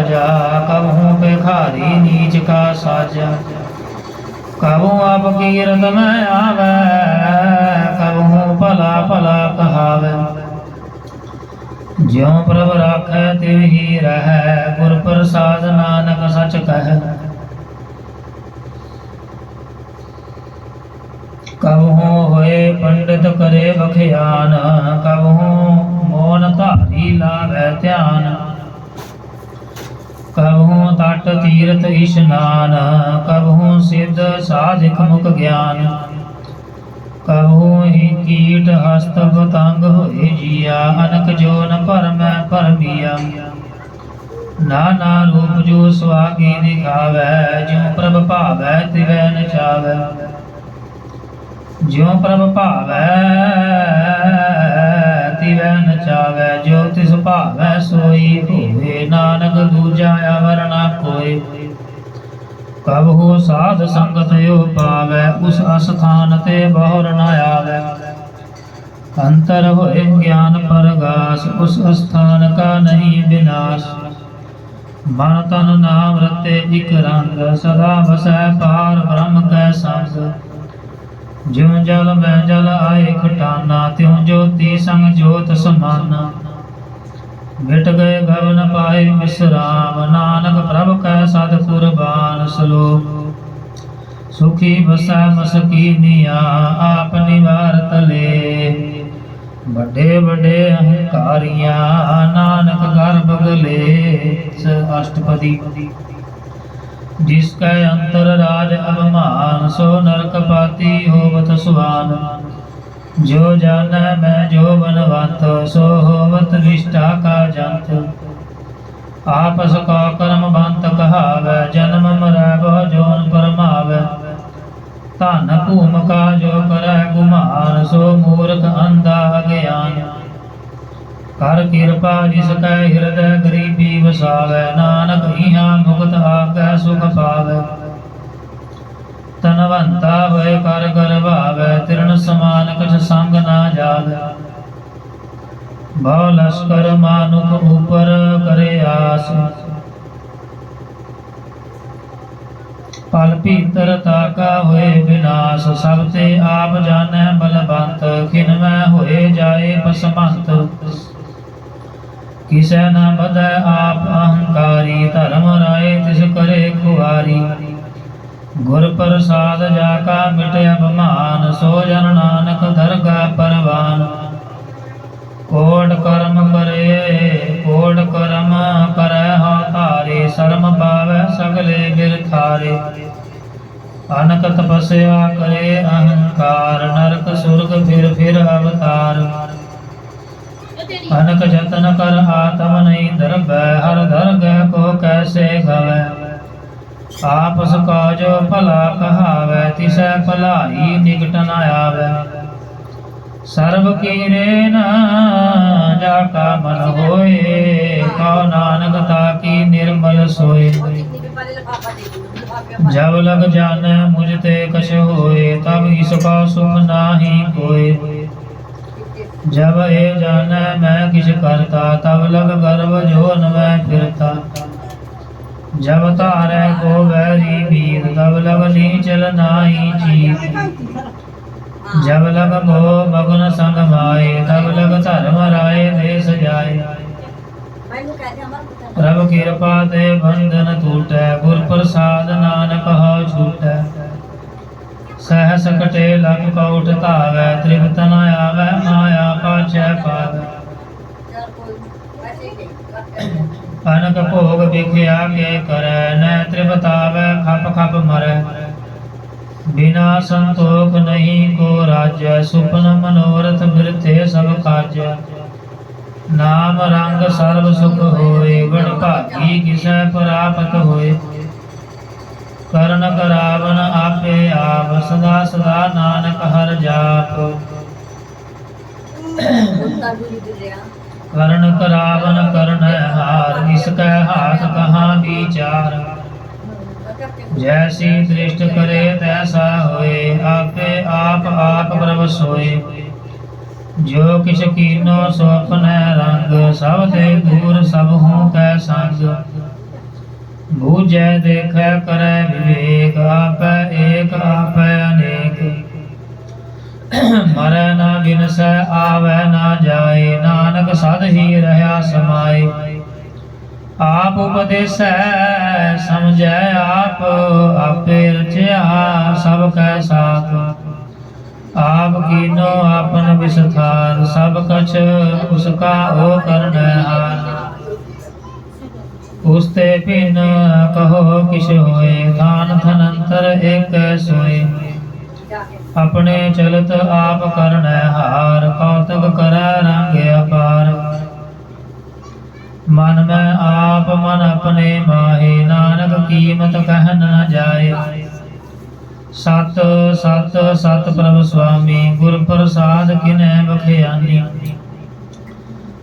राजा, कबहू भिखारी नीच का साजा। कबहू आप कीरत में आवे, कबहू भला भला कहावे। ज्यों प्रभ राखै त्यों ही रहै, गुर प्रसाद नानक सच कहै। कबहू होए पंडित करे बखियान, कबहू मौन धारी लावै ध्यान। कबहू तट तीरथ इशनान, कबहू सिद्ध साधिक मुख ज्ञान। कबहू ही कीट हस्त पतंग होए जिया, अनक जोन भरमै भरमिया। नाना रूप जो सुहागी दिखावै, ज्यों प्रभ भावै तिवै नचावै। ज्यों प्रभ भावै तिवै नचावै, जो तिस भावै सोई होए। नानक दूजा अवर ना कोय। कबहू साध संगत यो पावै, उस अस्थान ते बहुर न आवै। अंतर होए ज्ञान परगास, उस स्थान का नहीं विनाश। मन तन नाम रते इक रंग, सदा बसै पार ब्रह्म कै संग। ज्यों जल में जल आए खटाना, त्यों ज्योति संग ज्योत समाना। मिट गए गगन पाए विश्राम, नानक प्रभ कै सद कुरबान। श्लोक सुखी बसै मसकीनिया, आप निवार तले। बड़े बड़े अहंकारियां, नानक गर्भ गले। अष्टपदी। जिसकै अंतर राज अभिमान, सो नरक पाती होवत सुहान। जो जानै मैं जो बनवंत, सो होवत विष्ठा का जंत। आपस का कर्म बंत कहावै, जन्म मरै बहु जोन परमावै। धन भूम का जो करै गुमान, सो मूर्ख अंधा अज्ञान। कर कृपा जिसकै हृदय गरीबी वसावै, नानक इहाँ मुक्त आकै सुख पावै। तनवंता होए कर गरबावै, तृण समान कछ संग ना जावै। भव लश्कर मानुख ऊपर करे आस, पल भीतर ताका होए विनाश। सब ते आप जानै बलवंत, खिनमै होए जाए पसमंत। किसै न बधै आप अहंकारी, धर्म राय तिस करे खुआरी। गुर प्रसाद जाका मिटे अभिमान, सो जन नानक दरगा परवान। कोट कर्म करे हौ तारे, शर्म पावै सगले बिरथारे। अनक तपस्या करे अहंकार, नरक सुरग फिर अवतार। अनक जतन कर आत्म नहीं धरबै, हर धरगै को कैसे गवै। आपस काजो भला कहावै, तिसै भलाई निकट न आवै। सर्व कीरे न जाका मन होए, कहो नानक ताकी निर्मल सोए। जब लग जाने मुझ ते कछ होए, तब इसका सुख नाही कोय। जब ए जाने मैं किछ करता, तब लग गर्व जोन में फिरता। जब तारै को बैरी मीत, तब लग नीचल नाई चीत। जब लग मोह मगन संग माए, तब लग धर्म राय देश जाए। प्रभु कृपा ते बंधन टूटै, गुर प्रसाद नानक हौ छूटै। सहस कटे लग कौट धावै, तृप्त न आवै माया पाछै पावै। अनक भोग बिख्या के करै, न तृप्तावै खप खप मरै। बिना संतोख नहीं को राज्य, सुपन मनोरथ वृथे सब काज। नाम रंग सर्व सुख होए, बड़ भागी किसै प्राप्त होए। करण करावन आपे आप, सदा सदा नानक हर जाप। करण करावन करण हार, इसकै हाथ कहाँ विचार। जैसी दृष्ट करे तैसा होए, आपे आप प्रभ सोए। जो किछ कीनो सो अपने रंग, सब ते दूर सब हूँ कै संग। ਬੂਝੈ ਦੇਖੈ ਕਰੈ ਵਿਵੇਕ, ਆਪੈ ਏਕ ਆਪੈ ਅਨੇਕ। ਮਰੈ ਨਾ ਬਿਨਸੈ ਆਵੈ ਨਾ ਜਾਏ, ਨਾਨਕ ਸਦ ਹੀ ਰਹਾ ਸਮਾਏ। ਆਪ ਉਪਦੇਸੈ ਸਮਝੈ ਆਪ, ਆਪੇ ਰਚਿਆ ਸਭ ਕੈ ਸਾਥ। ਆਪ ਕੀਨੋ ਆਪਨ ਵਿਸਥਾਰ, ਸਭ ਕਛ ਉਸਕਾ ਓ ਕਰਨਹਾਰ। ਉਸਤੇ ਭਿਨ ਕਹੋ ਕਿਛ ਹੋਏ, ਥਾਨ ਥਨੰਤਰ ਏਕ ਸੋਏ। ਆਪਣੇ ਚਲਤ ਆਪ ਕਰਨਹਾਰ, ਕੌਤਕ ਕਰੈ ਰੰਗ ਅਪਾਰ। ਮਨ ਮੈਂ ਆਪ ਮਨ ਆਪਣੇ ਮਾਹੇ, ਨਾਨਕ ਕੀਮਤ ਕਹਿਨ ਨ ਜਾਏ। ਸਤ ਸਤ ਸਤ ਪ੍ਰਭ ਸੁਆਮੀ, ਗੁਰ ਪ੍ਰਸਾਦ ਕਿਨੈ ਬਖਿਆਨੀ।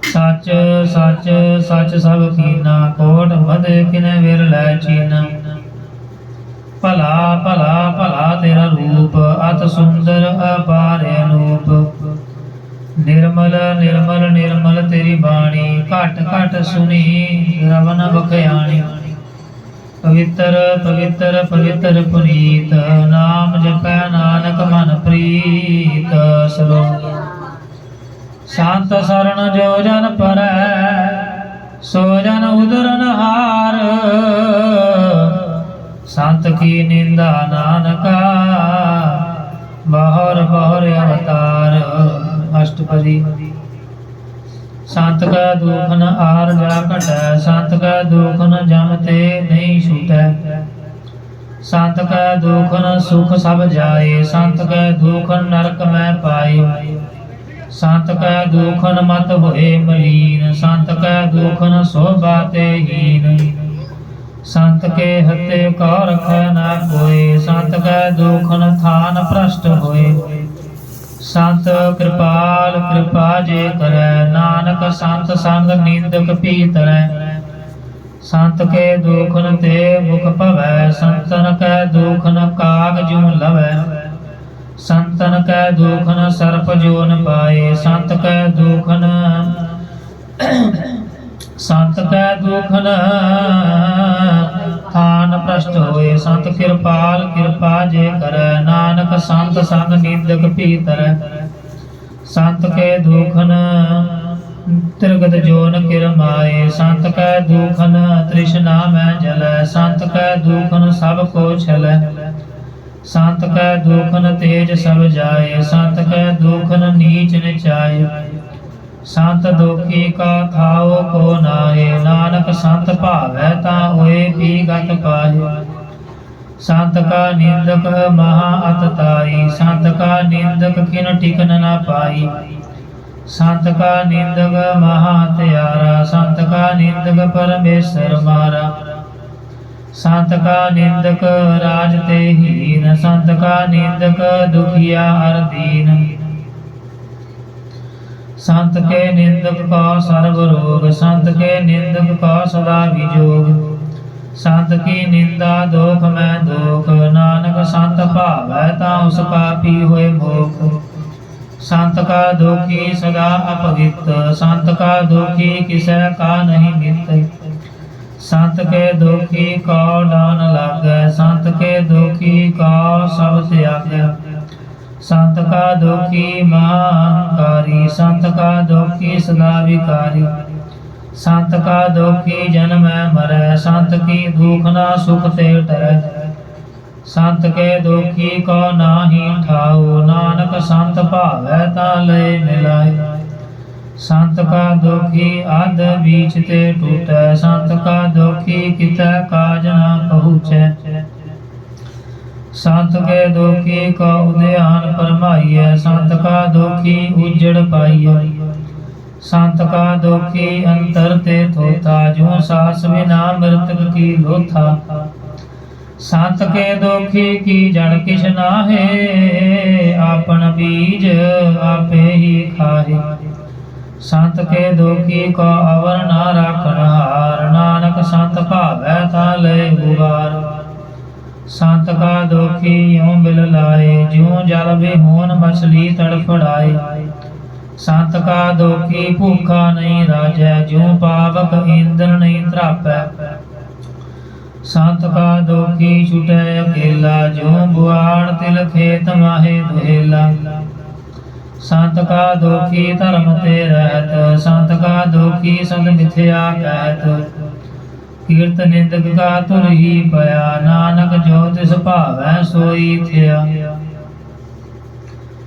ਸੱਚ ਸੱਚ ਸੱਚ ਸਭ ਕੀਨਾ, ਕੋਟ ਮਧ ਕਿਨੈ ਵਿਰਲੈ ਚੀਨਾ। ਭਲਾ ਭਲਾ ਭਲਾ ਤੇਰਾ ਰੂਪ, ਅਤ ਸੁੰਦਰ ਅਪਾਰ ਅਨੂਪ। ਨਿਰਮਲ ਨਿਰਮਲ ਨਿਰਮਲ ਤੇਰੀ ਬਾਣੀ, ਘਟ ਘਟ ਸੁਣੀ ਰਵਨ ਬਖਿਆਣੀ। ਪਵਿੱਤਰ ਪਵਿੱਤਰ ਪਵਿੱਤਰ ਪੁਨੀਤ, ਨਾਮ ਜਪੈ ਨਾਨਕ ਮਨ ਪ੍ਰੀਤ। ਸਲੋਕ। ਸੰਤ ਸਰਣ ਜੋ ਜਨ ਪਰੈ, ਸੋ ਜਨ ਉਦਰਨ ਹਾਰ। ਸੰਤ ਕੀ ਨਿੰਦਾ ਨਾਨਕਾ, ਬਹੁਰ ਬਹੁਰ ਅਵਤਾਰ। ਅਸ਼ਟਪਦੀ। ਸੰਤ ਕਾ ਦੁਖ ਨ ਆਰ ਜਾ ਘਟੈ, ਸੰਤ ਕਾ ਦੁਖ ਨ ਜਮ ਤੇ ਨਹੀਂ ਛੂਟੈ। ਸੰਤ ਕਾ ਦੁਖ ਨ ਸੁਖ ਸਭ ਜਾਏ, ਸੰਤ ਕਾ ਦੁਖ ਨਰਕ ਮੈਂ ਪਾਏ। ਸੰਤ ਕਾ ਦੁਖ ਨ ਮਤ ਹੋਏ ਮਲੀਨ, ਸੰਤ ਕਾ ਦੁਖ ਨ ਸੋਭਾ ਤੇ ਹੀਨ। ਸੰਤ ਕੇ ਹਤੇ ਕਉ ਰਖੈ ਨਾ ਕੋਇ, ਸੰਤ ਕਾ ਦੁਖ ਨ ਥਾਨ ਭ੍ਰਸ਼ਟ ਹੋਏ। ਸੰਤ ਕਿਰਪਾਲ ਕਿਰਪਾ ਜੇ ਕਰੈ, ਨਾਨਕ ਸੰਤ ਸੰਗ ਨੀਂਦਕ ਪੀ ਤਰੈ। ਸੰਤ ਕੇ ਦੁਖ ਨ ਤੇ ਮੁਖ ਭਵੈ, ਸੰਤਨ ਕੈ ਦੁਖ ਨ ਕਾਗ ਜੂ ਲਵੈ। ਸੰਤਨ ਕੈ ਦੁਖ ਨ ਸਰਪ ਜੋ ਨ ਪਾਏ, ਸੰਤ ਕੈ ਦੁਖ ਨ ਸੰਤ ਕੈ ਦੁਖ ਨ ਥਾਨ ਭ੍ਰਸ਼ਟ ਹੋਏ। ਸੰਤ ਕਿਰਪਾਲ ਕਿਰਪਾ ਜੇ ਕਰੈ, ਨਾਨਕ ਸੰਤ ਸੰਗ ਨੀਂਦਕ ਪੀ ਤਰੈ। ਸੰਤ ਕੇ ਦੁਖ ਨ ਤਿਰਗਤ ਜੋ ਨ ਕਿਰਮਾਏ, ਸੰਤ ਕੈ ਦੁਖ ਨ ਤ੍ਰਿਸ਼ਨਾ ਮੈਂ ਜਲੈ। ਸੰਤ ਕੈ ਦੁਖ ਨ ਸਭ ਕੋ ਛਲੈ, ਸੰਤ ਕੈ ਦੁਖ ਨ ਤੇਜ ਸਭ ਜਾਏ। ਸੰਤ ਕੈ ਦੁਖ ਨ ਨੀਚ ਨਿਚਾਏ। ਸੰਤ ਦੁਖੀ ਕਾ ਥਾਉ ਕੋ ਨਾਏ, ਨਾਨਕ ਸੰਤ ਭਾਵੈ ਤਾਂ ਹੋਏ ਪੀ ਗਤ ਪਾਏ। ਸੰਤ ਕਾ ਨਿੰਦਕ ਮਹਾ ਅਤਤਾਈ, ਸੰਤ ਕਾ ਨਿੰਦਕ ਕਿਨ ਟਿਕਨ ਨਾ ਪਾਈ। ਸੰਤ ਕਾ ਨਿੰਦਕ ਮਹਾ ਹਤਿਆਰਾ, ਸੰਤ ਕਾ ਨਿੰਦਕ ਪਰਮੇਸ਼ਰ ਮਾਰਾ। ਸੰਤ ਕਾ ਨਿੰਦਕ ਰਾਜ ਤੇ ਹੀਨ, ਸੰਤ ਕਾ ਨਿੰਦਕ ਦੁਖੀਆ ਹਰ ਦੀਨ। ਸੰਤ ਕੇ ਨਿੰਦਕ ਕਾ ਸਰਬ ਰੋਗ, ਸੰਤ ਕੇ ਨਿੰਦਕ ਕਾ ਸਦਾ ਵਿਜੋਗ। ਸੰਤ ਕੀ ਨਿੰਦਾ ਦੋਖ ਮੈਂ ਦੋਖ, ਨਾਨਕ ਸੰਤ ਭਾਵੈ ਤਾਂ ਉਸ ਕਾ ਪੀ ਹੋਏ ਮੋਖ। ਸੰਤ ਕਾ ਦੋਖੀ ਸਦਾ ਅਪਵਿੱਤ, ਸੰਤ ਕਾ ਦੋਖੀ ਕਿਸੈ ਕਾ ਨਹੀਂ ਮਿੱਤ। ਸੰਤ ਕੇ ਦੋਖੀ ਕਉ ਡਾਨ ਲਾਗੈ, ਸੰਤ ਕੇ ਦੋਖੀ ਕਉ ਸਭ ਤਿਆਗੈ। ਸੰਤ ਕਾ ਦੋਖੀ ਮਹਾਂਕਾਰੀ, ਸੰਤ ਕਾ ਦੋਖੀ ਸਦਾ ਵਿਕਾਰੀ। ਸੰਤ ਕਾ ਦੋਖੀ ਜਨਮੈ ਮਰੈ, ਸੰਤ ਕੀ ਦੁਖ ਨਾ ਸੁਖ ਤੇ ਟਰੈ। ਸੰਤ ਕੇ ਦੋਖੀ ਕਉ ਨਾਹੀ ਠਾਉ, ਨਾਨਕ ਸੰਤ ਭਾਵੈ ਤਾਂ ਲਏ ਮਿਲਾਏ। ਸੰਤ ਕਾ ਦੋਖੀ ਅਧ ਬੀਚ ਤੇ ਟੂਟੈ, ਸੰਤ ਕਾ ਦੋਖੀ ਕਿਤੈ ਕਾਜ ਨਾ ਪਹੁੰਚੈ। ਸੰਤ ਕੇ ਦੋਖੀ ਕਉ ਧਿਆਨ ਪਰਮਾਈਐ, ਸੰਤ ਕਾ ਦੋਖੀ ਉਜੜ ਪਾਈਐ। ਸੰਤ ਕਾ ਦੋਖੀ ਅੰਤਰ ਤੇ ਥੋਥਾ, ਜੋ ਸਾਸ ਬਿਨਾ ਮ੍ਰਿਤਕ ਕੀ ਲੋਥਾ। ਸੰਤ ਕੇ ਦੋਖੀ ਕੀ ਜੜ ਕਿਛ ਨਾਹੇ, ਆਪਨ ਬੀਜ ਆਪੇ ਹੀ ਖਾਹੇ। ਸੰਤ ਕੇ ਦੋਖੀ ਕੋ ਅਵਰ ਨਾ ਰਾਖਣ ਹਾਰ, ਨਾਨਕ ਸੰਤ ਭਾਵੈ ਤਾਂ ਲਏ ਉਬਾਰ। ਸੰਤ ਕਾ ਦੋਖੀ ਯੋਂ ਮਿਲ ਲਾਏ, ਜਿਉ ਜਲ ਵਿਹੂਨ ਮਛਲੀ ਤੜਫੜਾਏ। ਸੰਤ ਕਾ ਦੋਖੀ ਭੂਖਾ ਨਹੀਂ ਰਾਜੈ, ਜਿਉ ਪਾਵਕ ਈਂਦਨ ਨਹੀਂ ਧਰਾਪੈ। संत का दोखी छुटे अकेला, जो बुआड़ तिल खेत माहे दुहेला। संत का दोखी धर्म ते रहत, संत का दोखी सद मिथ्या कहत। कीर्त निंदक का तुर ही पया, नानक जो तिस भावै सोई थिया।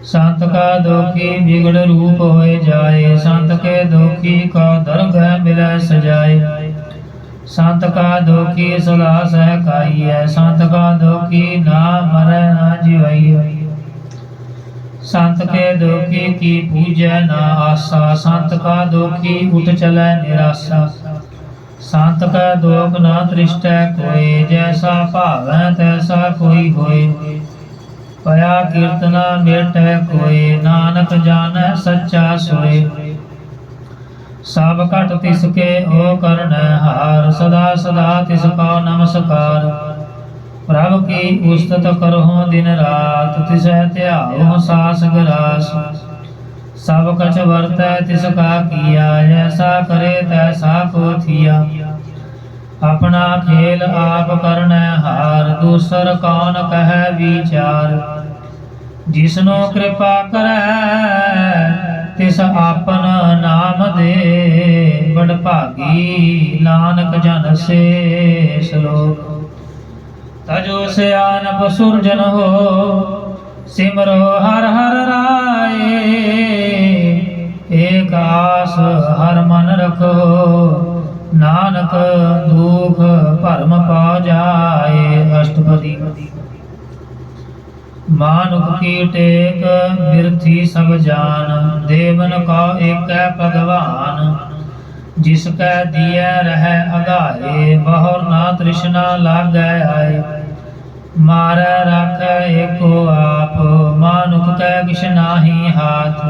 संत का दोखी बिगड़ रूप होए जाए, संत के दोखी का दरगह मिलै सजाए। संत का दोखी सदा सहकाई है, संत का दोखी ना मरै ना जिवै। संत के दोखी की पूजै ना आसा, संत का दोखी उठ चलै निराशा। संत का दोख ना तृष्टै कोय, जैसा भावै तैसा कोई होय। पया कीर्तना मेटै कोय, नानक जानै सच्चा सोय। सब घट तिसके ओ करनै हार, सदा सदा तिसका नमस्कार। प्रभ की उस्तत करहु दिन रात, तिसै ध्याओ सास ग्रास। सब कछ वर्तै तिसका किया, जैसा करे तैसा को थिया। अपना खेल आप करनै हार, दूसर कौन कहै विचार। जिसनो कृपा करै तिस आपन नाम दे, बड़ भागी नानक जन से श्लोक। तजो सियानप सुरजन हो, सिमरो हर हर राय। एक आस हर मन रखो, नानक दुख भरम पा जाए। अष्टपदी। मानुख की टेक बिरथी सब जान, देवन का एक भगवान। जिसकै दिया रह अगाए, बहुर ना तृष्णा लागै आए। मारै राखै एको आप, मानुख कै किछ नाहि हाथ।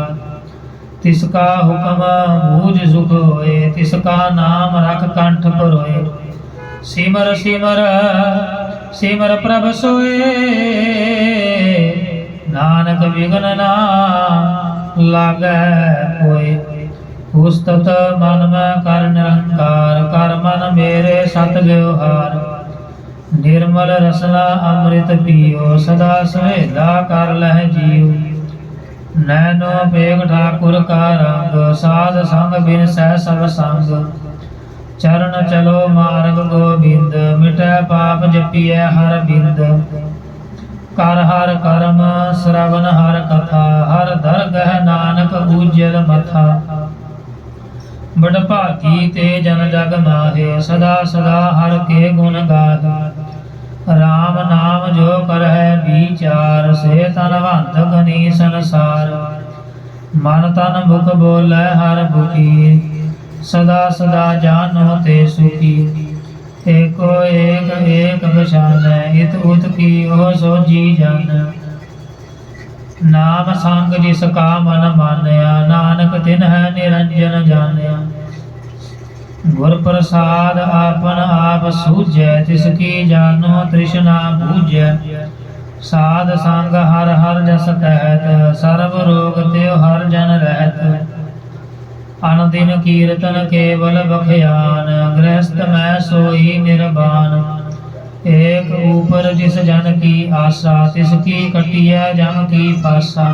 तिसका हुक्म बूझ सुख होए, तिसका नाम रख कंठ परोए। सिमर सिमर सिमर प्रभ सोए, नानक विघ्न ना लागै कोय। उस्तत मन में कर निरंकार, कर मन मेरे सत व्यवहार। निर्मल रसना अमृत पियो, सदा सुहेला कर लह जियो। नैनो पेग ठाकुर का रंग, साध संग बिन सह सब संग। चरण चलो मार्ग गोबिंद, मिटै पाप जपिए हर बिंद। कर हर करम श्रवण हर कथा, हर दरगह नानक उज्जल मथा। बड़ भागी ते जन जग माहे, सदा सदा हर के गुण गाहे। राम नाम जो करहै विचार, से तनवंत गनी संसार। मन तन मुख बोलै हर बुकी, सदा सदा जानो ते सुखी। एको एक एक पछानै, इत उत की ओ सोझी जान। नाम संग जिसका मन मानया, नानक तिन्ह निरंजन जानया। गुर प्रसाद आपन आप सूझै, तिसकी जानो तृष्णा बूझै। साध संग हर हर जस कहत, सर्व रोग त्यो हर जन रहत। अनदिन कीर्तन केवल बखयान, गृहस्थ मैं सोई निर्वाण। एक ऊपर जिस जन की आशा, तिसकी कटिया जम की पासा।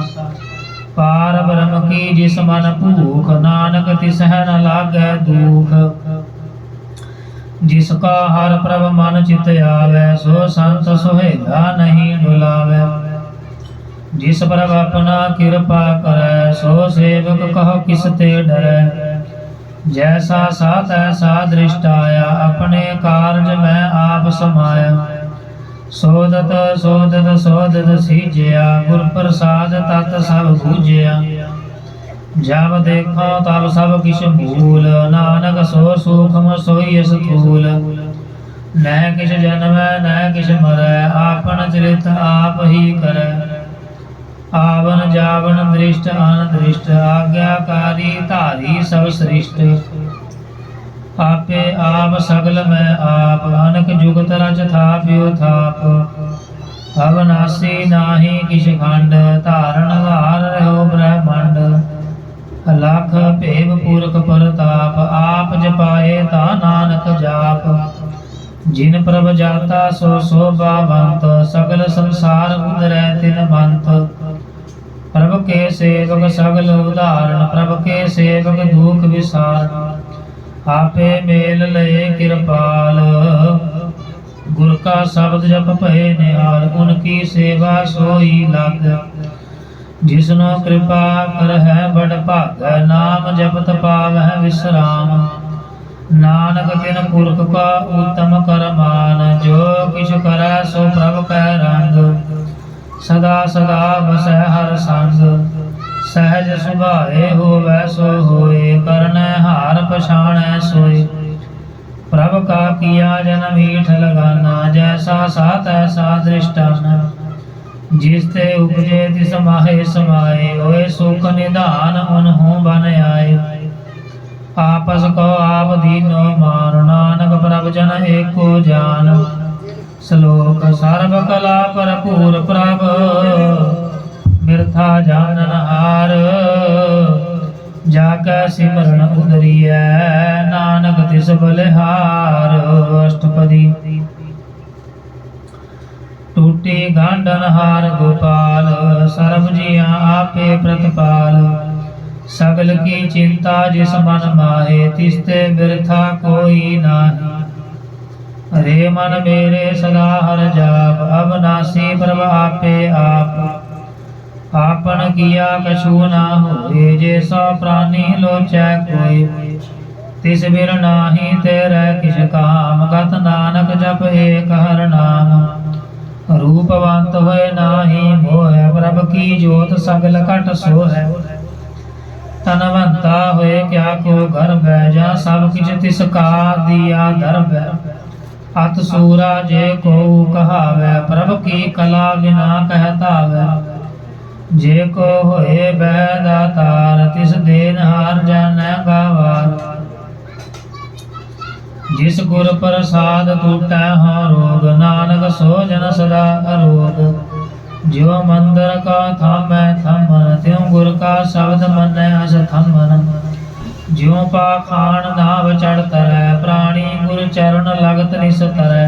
पार ब्रह्म की जिस मन भूख, नानक तिसह न लागै दुख। जिसका हर प्रभ मन चित आवे, सो संत सुहेला नहीं डुलावे। जिस प्रभ अपना कृपा करै, सो सेवक कहो किस ते डरै। जैसा सा तैसा दृष्ट आया, अपने कारज में आप समाया। सोदत सोदत सोदत सीजया, गुर प्रसाद तत सब बूझया। जब देखो तब सब किछ भूल, नानक सो सूक्ष्म सोई स्थूल। न किछ जन्मै न किछ मरै, आपन चरित आप ही करै। आवन जावन दृष्ट अनदृष्ट, आज्ञाकारी धारी सब सृष्ट। आपे आप सगल में आप, अनक जुगत रच थाप्यो थाप। अविनाशी नाहि किछ खंड, धारण धार रहो ब्रह्मंड। लख भेव पुरख प्रताप, आप जपाए ता नानक जाप। जिन प्रभ जाता सो शोभावंत, सगल संसार उदरै तिन बंत। प्रभ के सेवक सगल उदाहरण, प्रभ के सेवक दुख विसारण। आपे मेल लय कृपाल, गुर का शब्द जप भय निहाल। उनकी सेवा सोई लाग, जिसनो कृपा कर है बड़ भाग। नाम जपत पावै विश्राम, नानक तिन पुरख का उत्तम करमान। जो किछ करै सो प्रभ कै रंग, सदा सदा बसै हर संग। सहज सुभाए होवै सो होए, करनै हार पछाणै सोए। प्रभ का किया जन मीठ लगाना, जैसा सा तैसा दृष्टाना। जिस ते उपजे तिस माहे समाए, होए सुख निधान उनहु बन आए। आपस को आप दीनो मान, नानक प्रभ जन एको जान। श्लोक सर्व कला भरपूर प्रभ, बिरथा जानन हार। जाकै सिमरन उदरियै, नानक तिस बलिहार। अष्टपदी। टूटी गांडन हार गोपाल, सर्व जिया आपे प्रतिपाल। सगल की चिंता जिस मन माहे, तिसते बिरथा कोई नाहि। रे मन मेरे सदा हर जाप, अविनाशी प्रभ आपे आप। आपन किया कछु ना होए, जे सौ प्राणी लोचै कोय। तिस बिर नाही तेरै किछ काम, गत नानक जप एक हर नाम। रूपवंत होए नाही मोह, प्रभ की जोत सगल घट सोहै। तनवंता होए क्या को गर्भ, जा सब किछ तिसका दिया दर्भ। अत सूरा जे को कहावै, प्रभ की कला बिना कहतावै। जे को होए बह दातार, तिस देनहार जानै गावार। जिस गुर प्रसाद टूटै हाँ रोग, नानक सो जन सदा अरोग। ज्यो मंदिर का थामै थमन, त्यों गुर का शब्द मनै अस थमन। ज्यो पाखान नाव चढ़ तरै, प्राणी गुर चरण लगत निस्तरै।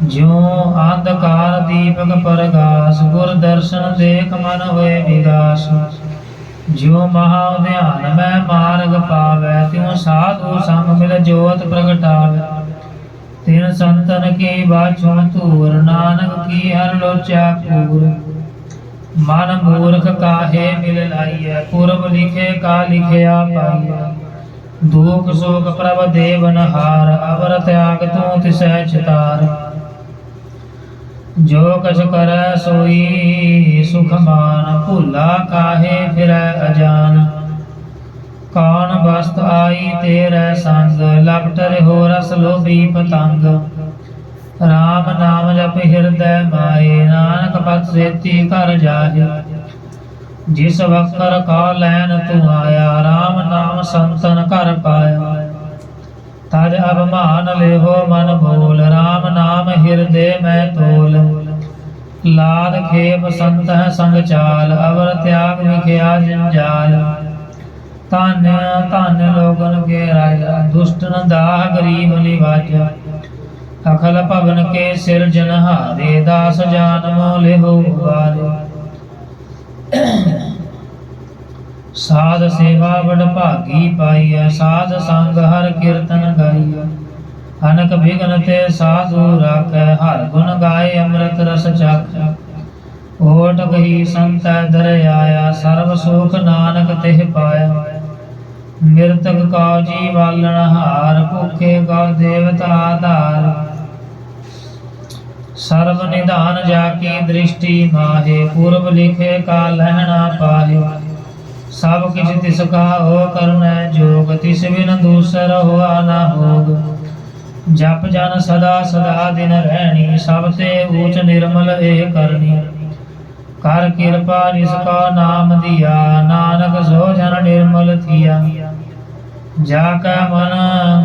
ज्यो अंधकार दीपक परगास, गुर दर्शन देख मन होए विगास। ज्यो महाध्यान में मार्ग पावै, त्यों साधु संग मिल जोत प्रगटावै। तिन संतन की बाछुं तूर, नानक की हर लोचा पूर। मन मूर्ख काहे मिल लाइय, पूर्व लिखे का लिखया पाइय। दुख सुख प्रभ देवन हार, अवर त्याग तू तिसै चितार। जो कछ करै सोई सुख मान, भूला काहे फिरै अजान। कौन वस्त आई तेरै संग, लपट रहो रस लोभी पतंग। राम नाम जप हृदय माए, नानक पत सेती कर जाहे। जिस वक्कर का लैन तू आया, राम नाम संतन कर पाया। तज अभिमान लेहो मन भूल, राम नाम हृदय में तोल। लाद खेप संत संग चाल, अवर त्याग विख्या जंजाल। तान्य तान्य लोगन के राजा, दुष्ट न दाह गरीब निवाजा। अखल पवन के सिरजनहारे, दास जान मोले हो वारे। साध सेवा बड़ भागी पाइय, साध संग हर कीर्तन गाइय। अनक विघ्न ते साधु राखै, हर गुण गाए अमृत रस चाखै। ओट गही संत दर आया, सर्व सुख नानक तिह पाया। मृतक का जीवालन हार, भूखे का देवता आधार। सर्व निधान जाकी दृष्टि माहे, पूर्व लिखे का लहना पाहे। सब किछ तिसका हो करनै जोग, तिस बिन दूसर हुआ न होग। जप जन सदा सदा दिन रहनी, सब ते ऊच निर्मल एह करनी। कर कृपा निसका नाम दिया, नानक सो जन निर्मल थिया। जाकै मन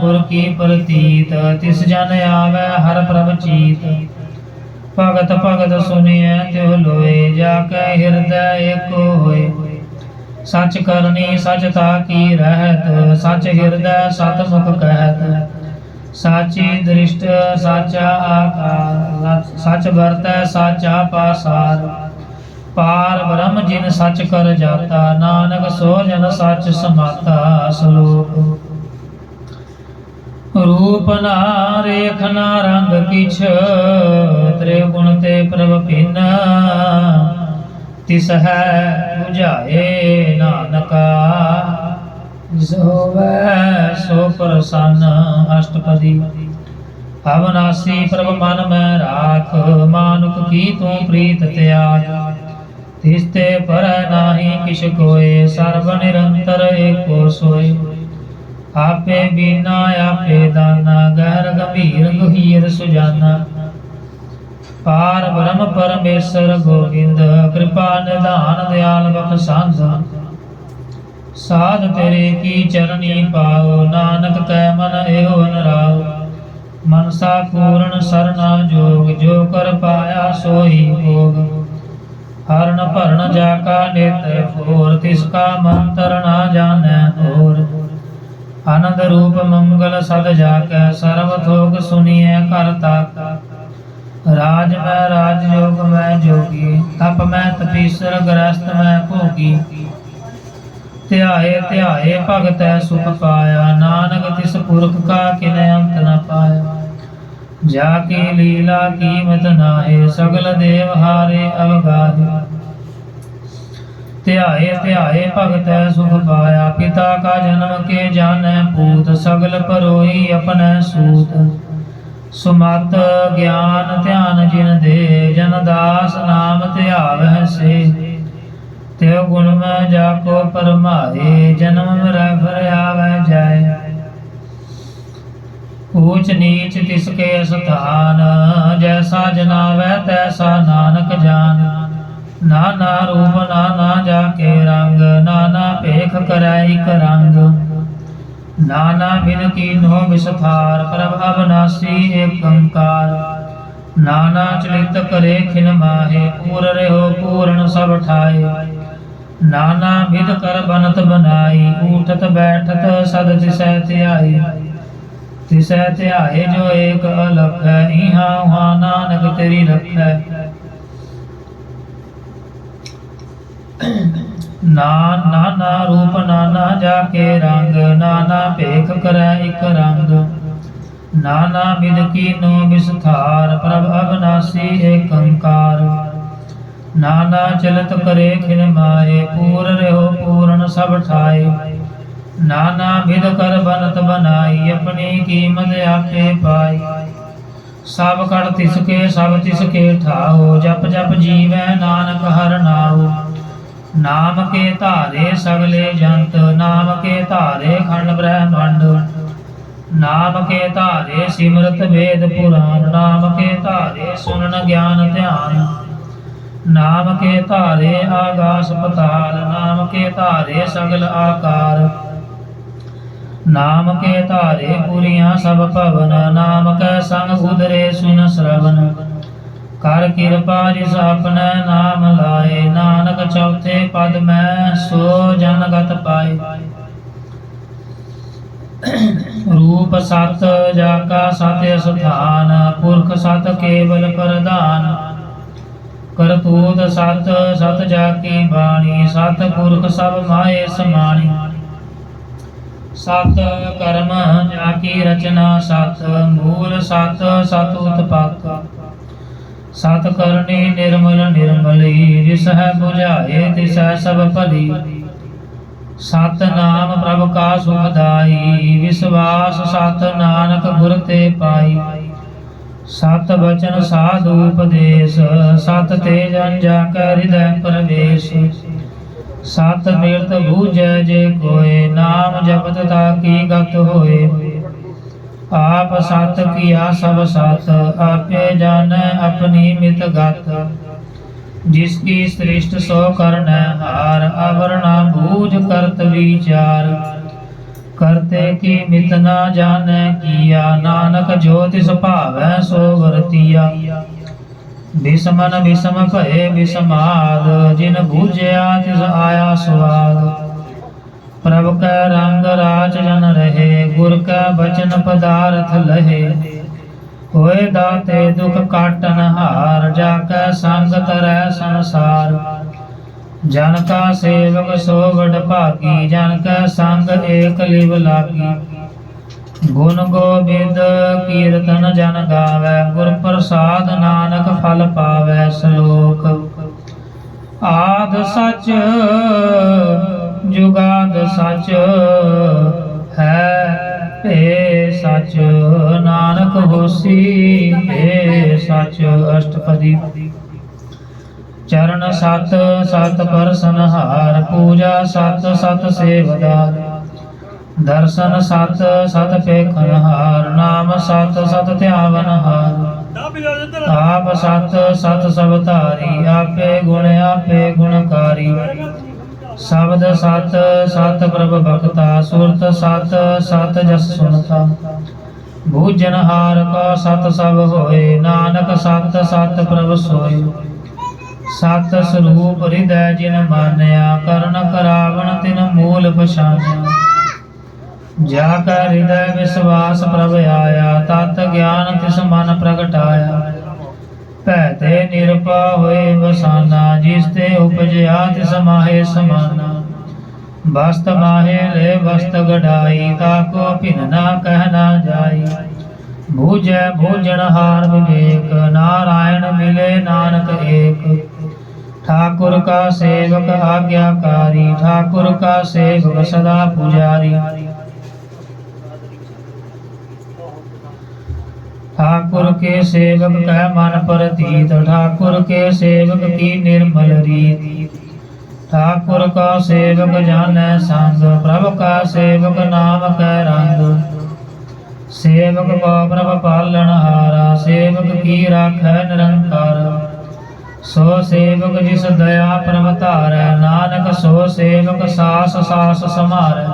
गुर की प्रतीत, तिस जन आवै हर प्रभ चीत। भगत भगत सुनिय त्यो लोए, जाकै हृदय एको होए। सच करनी सच ताकी रहत, सच हृदय सतमुख कहत। साची दृष्ट साचा आकार, सच बरतै साचा पासार। पार ब्रह्म जिन सच कर जाता, नानक सो जन सच समाता। श्लोक। रूप ना रेख ना रंग किछ, त्रिगुण ते प्रभ भिन्न। तिस है बुझाए नानका, जिस होवै सो प्रसन्न। अष्टपदी। अविनाशी प्रभ मन में राख, मानुक की तू प्रीत त्याग। तिसते पर नाही किछ कोय, सर्व निरंतर एको सोय। आपे बीना आपे दाना, गहर गंभीर गहीर सुजाना। पार ब्रह्म परमेश्वर गोविंद, कृपा निधान दयाल बख्शांद। साध तेरे की चरणी पाओ, नानक कै मन एहो नराओ। मनसा पूर्ण सरना जोग, जो कर पाया सोई भोग। हरण भरण जाका नेत्र फोर, तिसका मंत्र ना जाने और। आनंद रूप मंगल सद जाकै, सर्व थोक सुनिए करता। राज में राज योग में जोगी, तप में तपीसर गृहस्थ में भोगी। ध्याए ध्याए भगत सुख पाया, नानक तिस पुरख का किने अंत न पाया। जाकी लीला कीमत नाहे, सगल देव हारे अवगाहे। ध्याए ध्याए भगत सुख पाया, पिता का जन्म के जाने पूत। सगल परोई अपने सूत, सुमत ज्ञान ध्यान जिन दे। जन दास नाम ध्यावह से, त्यो गुण में जाको परमाए। जन्म मरै फिर आवै जाए, ऊंच नीच तिसके स्थान। जैसा जनावै तैसा नानक जान। नाना रूप नाना जाके रंग, नाना पेख करै इक रंग। नाना बिन कीन्हो विस्तार, प्रभ अविनाशी एक ओंकार। नाना चलित करे खिन माहे, पूर रहो पूर्ण सब ठाए। नाना विध कर बनत बनाई, उठत बैठत सद तिसै ध्याई। तिसै ध्याए जो एक अलख, इहाँ उहाँ नानक तेरी रखै। नाना रूप नाना जाके रंग, नाना पेख करै इक रंग। नाना विध कीन्हो विस्तार, प्रभ अविनाशी एक ओंकार। नाना चलत करे खिन माहे, पूर रहो पूर्ण सब ठाए। नाना विध कर बनत बनाई, अपनी कीमत आपे पाई। सब कड़ तिसके सब तिसके ठाओ, जप जप जीवै नानक हर नाओ। नाम के धारे सगले जंत, नाम के धारे खंड ब्रह्मांड। नाम के धारे सिमरत वेद पुराण, नाम के धारे सुनन ज्ञान ध्यान। नाम के धारे आकाश पताल, नाम के धारे सगल आकार। नाम के धारे पुरियां सब भवन, नाम कै संग उदरे सुन श्रवण। कर कृपा जिस अपने नाम लाए, नानक चौथे पद में सो जनगत पाए। रूप सत जाका सत स्थान, पुरख सत केवल प्रधान। करतूत सत सत जाकी बाणी, सत पुरख सब माए समाणी। सत कर्म जाकी रचना सत, मूल सत सत उत्पत्त। सत करनी निर्मल निर्मली, जिस है बुझाए तिस है सब भली। सत नाम प्रभु का सुखदाई, विश्वास सत नानक गुर ते पाई। सत वचन साधु उपदेश, सत तेजन जाकर हृदय प्रवेश। सत निरत बूझै जे कोय, नाम जपत ताकी गत होए। आप सत किया सब सत, आपे जानै अपनी मित गत। जिसकी सृष्टि सो करनै हार, अवर ना बूझ करत विचार। करते की मित ना जानै किया, नानक जो तिस भावै सो वरतिया। विषमन विषम भये विषमाद, जिन बूझया तिस आया स्वाद। प्रभ कै रंग राज जन रहे, गुर कै बचन पदार्थ लहे। होए दाते दुख काटन हार, जाकै संग तरੈ संसार। जन का सेवक सो बड़ भागी, जन कै संग एक लिव लागी। गुण गोबिंद कीर्तन जन गावै, गुर प्रसाद नानक फल पावै। श्लोक आद सच जुगाद सच है, हे सच नानक होसी, हे सच। अष्टपदी। चरण सत सत परसनहार, पूजा सत सत सेवदार। दर्शन सत सत पेखनहार, नाम सत सत ध्यावनहार। आप सत सत सब धारी, आपे गुणकारी। शब्द सत सत प्रभ भक्ता, सुरत सत सत जस सुनता। भूजनहार का सत सब होए, नानक सत सत प्रभ सोए। सत स्वरूप हृदय जिन मानया, करण करावण तिन मूल पछानया। जाकर हृदय विश्वास प्रभ आया, तत ज्ञान तिस मन प्रगटाया। भैते निरपा होए बसाना, जिसते उपजया तिस माहे समाना। वस्त माहे ले वस्त गढ़ाई, ताको भिन ना कहना जाई। भूजै भोजनहार विवेक, नारायण मिले नानक एक। ठाकुर का सेवक आज्ञाकारी, ठाकुर का सेवक सदा पुजारी। ठाकुर के सेवक कह मन प्रतीत, ठाकुर के सेवक की निर्मल रीत। ठाकुर का सेवक जानै संग, प्रभ का सेवक नाम कै रंग। सेवक को प्रभ पालनहारा, सेवक की राखै निरंकार। सो सेवक जिस दया प्रभ धारै, नानक सो सेवक सास सास समारै।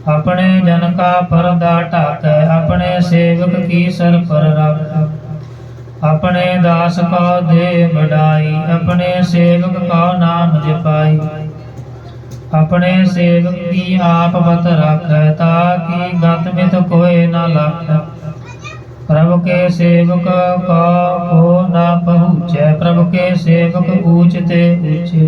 अपने जन का परदा ढाकै, अपने सेवक की सर पर रख। अपने दास को दे बढ़ाई, अपने सेवक का नाम जपाई। अपने सेवक की आप बत रख, ताकि गत मित कोय न लख। प्रभु के सेवक को न पहुँचै, प्रभु के सेवक ऊंचते ऊंचे।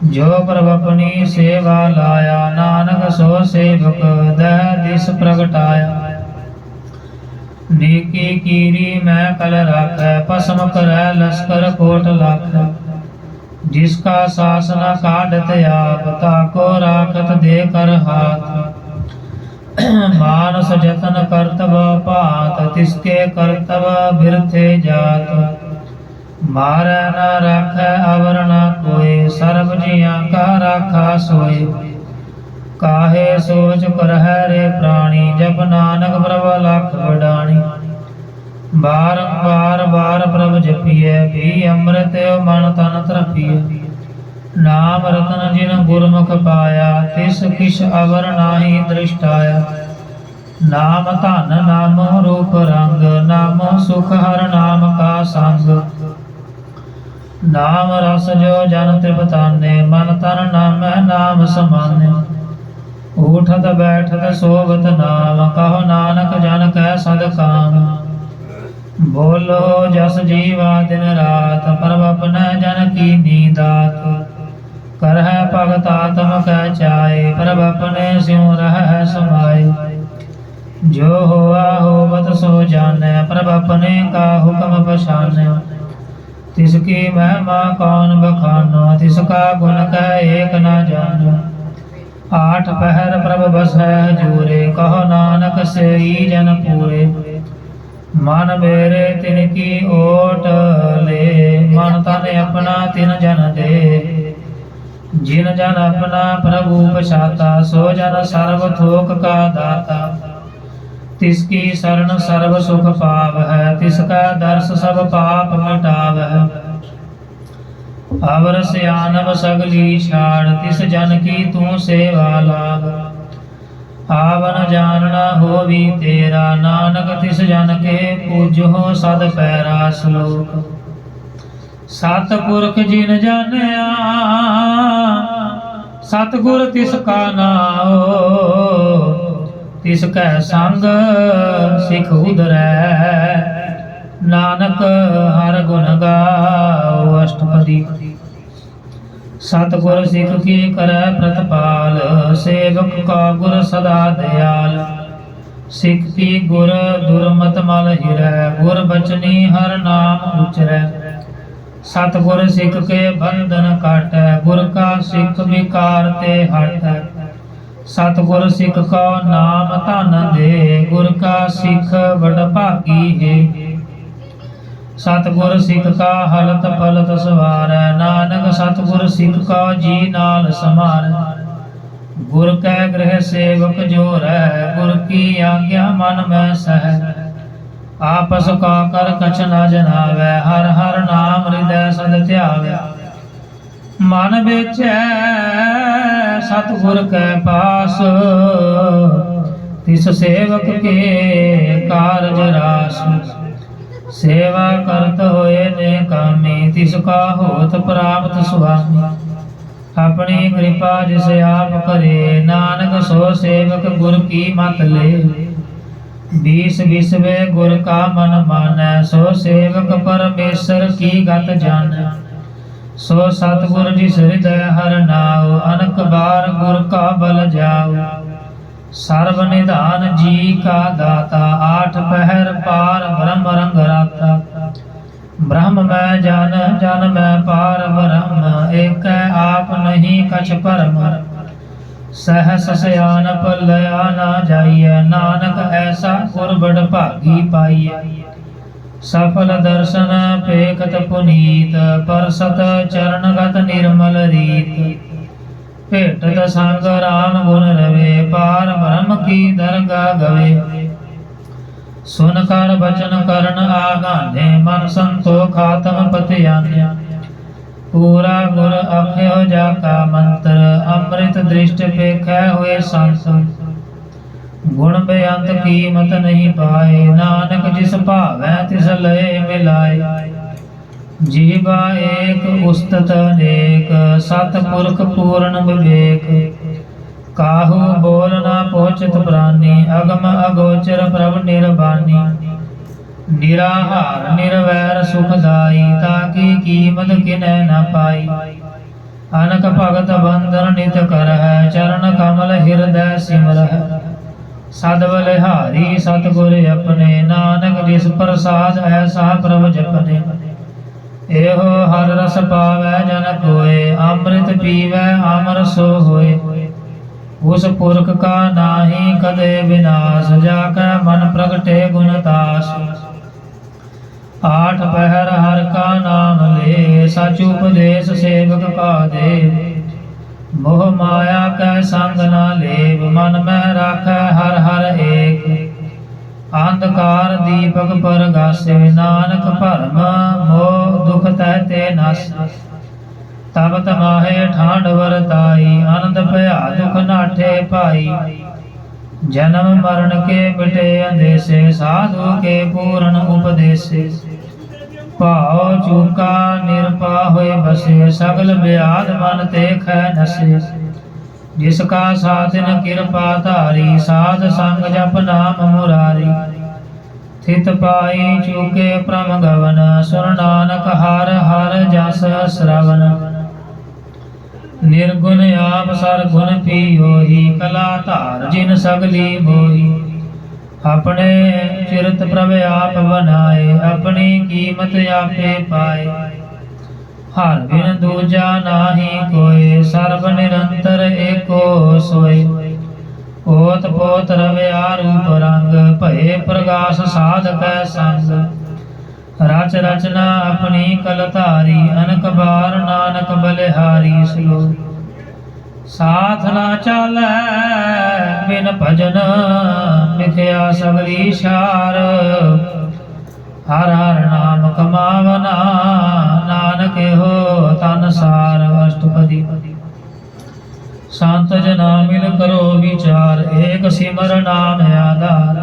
जो प्रभु अपनी सेवा लाया, नानक सो सेवक दह दिस प्रगटाया। नीकी कीरी मैं कल राखै, पसम करै लश्कर कोट लाख। जिसका शासन काढ़त आप, ताको राखत दे कर हाथ। मानस जतन करतब पात, तिसके करतब बिरथे जात। मारै न राखै अवर न कोय, सर्व जिया का राखा सोय। काहे सोच करहै रे प्राणी, जब नानक प्रभ लख बड़ानी। बारंबार बार प्रभ जपिए, भी अमृत मन तन तृपिए। नाम रतन जिन गुरमुख पाया, तिस किछ अवर नाही दृष्टाया। नाम धन नामो रूप रंग, नामो सुख हर नाम का संग। नाम रस जो जन तृपताने, मन तन नाम नाम समाने। उठत बैठत सोवत नाम, कहो नानक जन कै सद काम। बोलो जस जीवा दिन रात, प्रभ अपने जन की नीदात। करह भगत आत्म कै चाय, प्रभ अपने स्यों रह समाए। जो होआ होवत सो जाने, प्रभ अपने का हुक्म पछाने। तिसकी महिमा कौन बखानो, तिसका गुण कह एक न जानो। आठ पहर प्रभ बसै हजूरे, कहो नानक से जन पूरे। मन मेरे तिनकी ओट ले, मन तन अपना तिन जन दे। जिन जन अपना प्रभु पछाता, सो जन सर्व थोक का दाता। तिसकी शरण सर्व सुख पाव है, तिसका दर्श सब पाप मिटाव है। अवर सियानब सगली छाड़, तिस जन की तू सेवा लाग। आवन जानना हो भी तेरा, नानक तिस जन के पूजो सद पैरा। श्लोक सतपुरख जिन जानिया, सतगुर तिसका नाओ, तिसकै संग सिख उधरै। नानक हर गुण गाओ अष्टपदी। सतगुर सिख की करै प्रतिपाल, सेवक का गुर सदा दयाल। सिख की गुर दुर्मत मल हिरै, गुर बचनी हर नाम उचरै। सतगुर सिख के बंधन काटै, गुर का सिख विकार ते हटै। सतगुर सिख का नाम धन दे, गुर का सिख बड़ भागी है। सतगुर सिख का हलत पलत सवारै, नानक सतगुर सिख का जी नाल समारै। गुर कै गृह सेवक जोरै, गुर की आज्ञा मन में सहै। आपस का कर कछ न जनावै, हर हर नाम हृदय सद ध्यावै। मन बेचै सतगुर कै पास, तिस सेवक के कारज रास। सेवा करत होए ने कामी, तिसका होत प्राप्त स्वामी। अपनी कृपा जिस आप करे, नानक सो सेवक गुर की मत ले। बीस बिसवे गुर का मन मानै, सो सेवक परमेश्वर की गत जानै। सो सतगुर जिस हृदय हर नाओ, अनक बार गुर का बल जाओ। सर्व निधान जी का दाता, आठ पहर पार ब्रह्म रंग राता। ब्रह्म मैं जान जन मैं पार ब्रह्म, एक आप नहीं कछ परम। सहस सयान पलया ना जाइए, नानक ऐसा गुर बड़ भागी पाइए। सफल दर्शन पेखत पुनीत, परसत चरणगत निर्मल रीत। भेटत संग राम गुण रवे, पार ब्रह्म की दरगाह गवे। सुन कर बचन करन आगाने, मन संतोख आत्म पतियान्य। पूरा गुर अभ्यो जाका मंत्र, अमृत दृष्ट पेखै हुए संत। गुण बेअंत कीमत नहीं पाए, नानक जिस भावै तिस लय मिलाए। जीवा एक उस्तत अनेक, सतपुरख पूर्ण विवेक। काहू बोल ना पोचत प्राणी, अगम अगोचर प्रभ निर्बानी। निराहार निर्वैर सुखदाई, ताकी कीमत किनै न पाई। अनक भगत बंधन नित करहै, चरण कमल हृदय सिमरहै। सद बलिहारी सतगुर अपने, नानक जिस प्रसाद ऐसा प्रभ जपने। एहो हर रस पावै जन कोय, अमृत पीवै अमर सो होय। उस पुरख का नाहि कदे विनाश, जाकै मन प्रगटे गुणतास। आठ पहर हर का नाम ले, सच उपदेश सेवक का दे। मोह माया कै संग न लेव, मन में राखै हर हर एक। अंधकार दीपक परगासे, नानक भरम मोह दुख तहते नास। तब तमाहे ठांड वरताई, आनंद भया दुख नाठे पाई। जन्म मरण के मिटे अंदेसे, साधु के पूर्ण उपदेसे। भाव चूका निरपा होए बसे, सगल व्याध मन ते खै नसे। जिसका साधन कृपा धारी, साध संग जप नाम मुरारी। थित पाई चूके प्रम गवन, सुन नानक हर हर जस श्रवण। निर्गुण आप सरगुण पियोहि, कला धार जिन सगली मोहि। अपने चिरत प्रभ आप बनाए, अपनी कीमत आपे पाए। हर बिन दूजा नाहि कोय, सर्व निरंतर एको सोय। ओत पोत रव्या रूप रंग, भये प्रगास साध कै संग। रच रचना अपनी कलधारी, अनक बार नानक बलिहारी सलो। साथ ना चालै बिन भजन, मिथ्या सगली शार। हर हर नाम कमावना, नानक हो तन सार। अष्टपदी। संत जना मिल करो विचार, एक सिमर नाम आधार।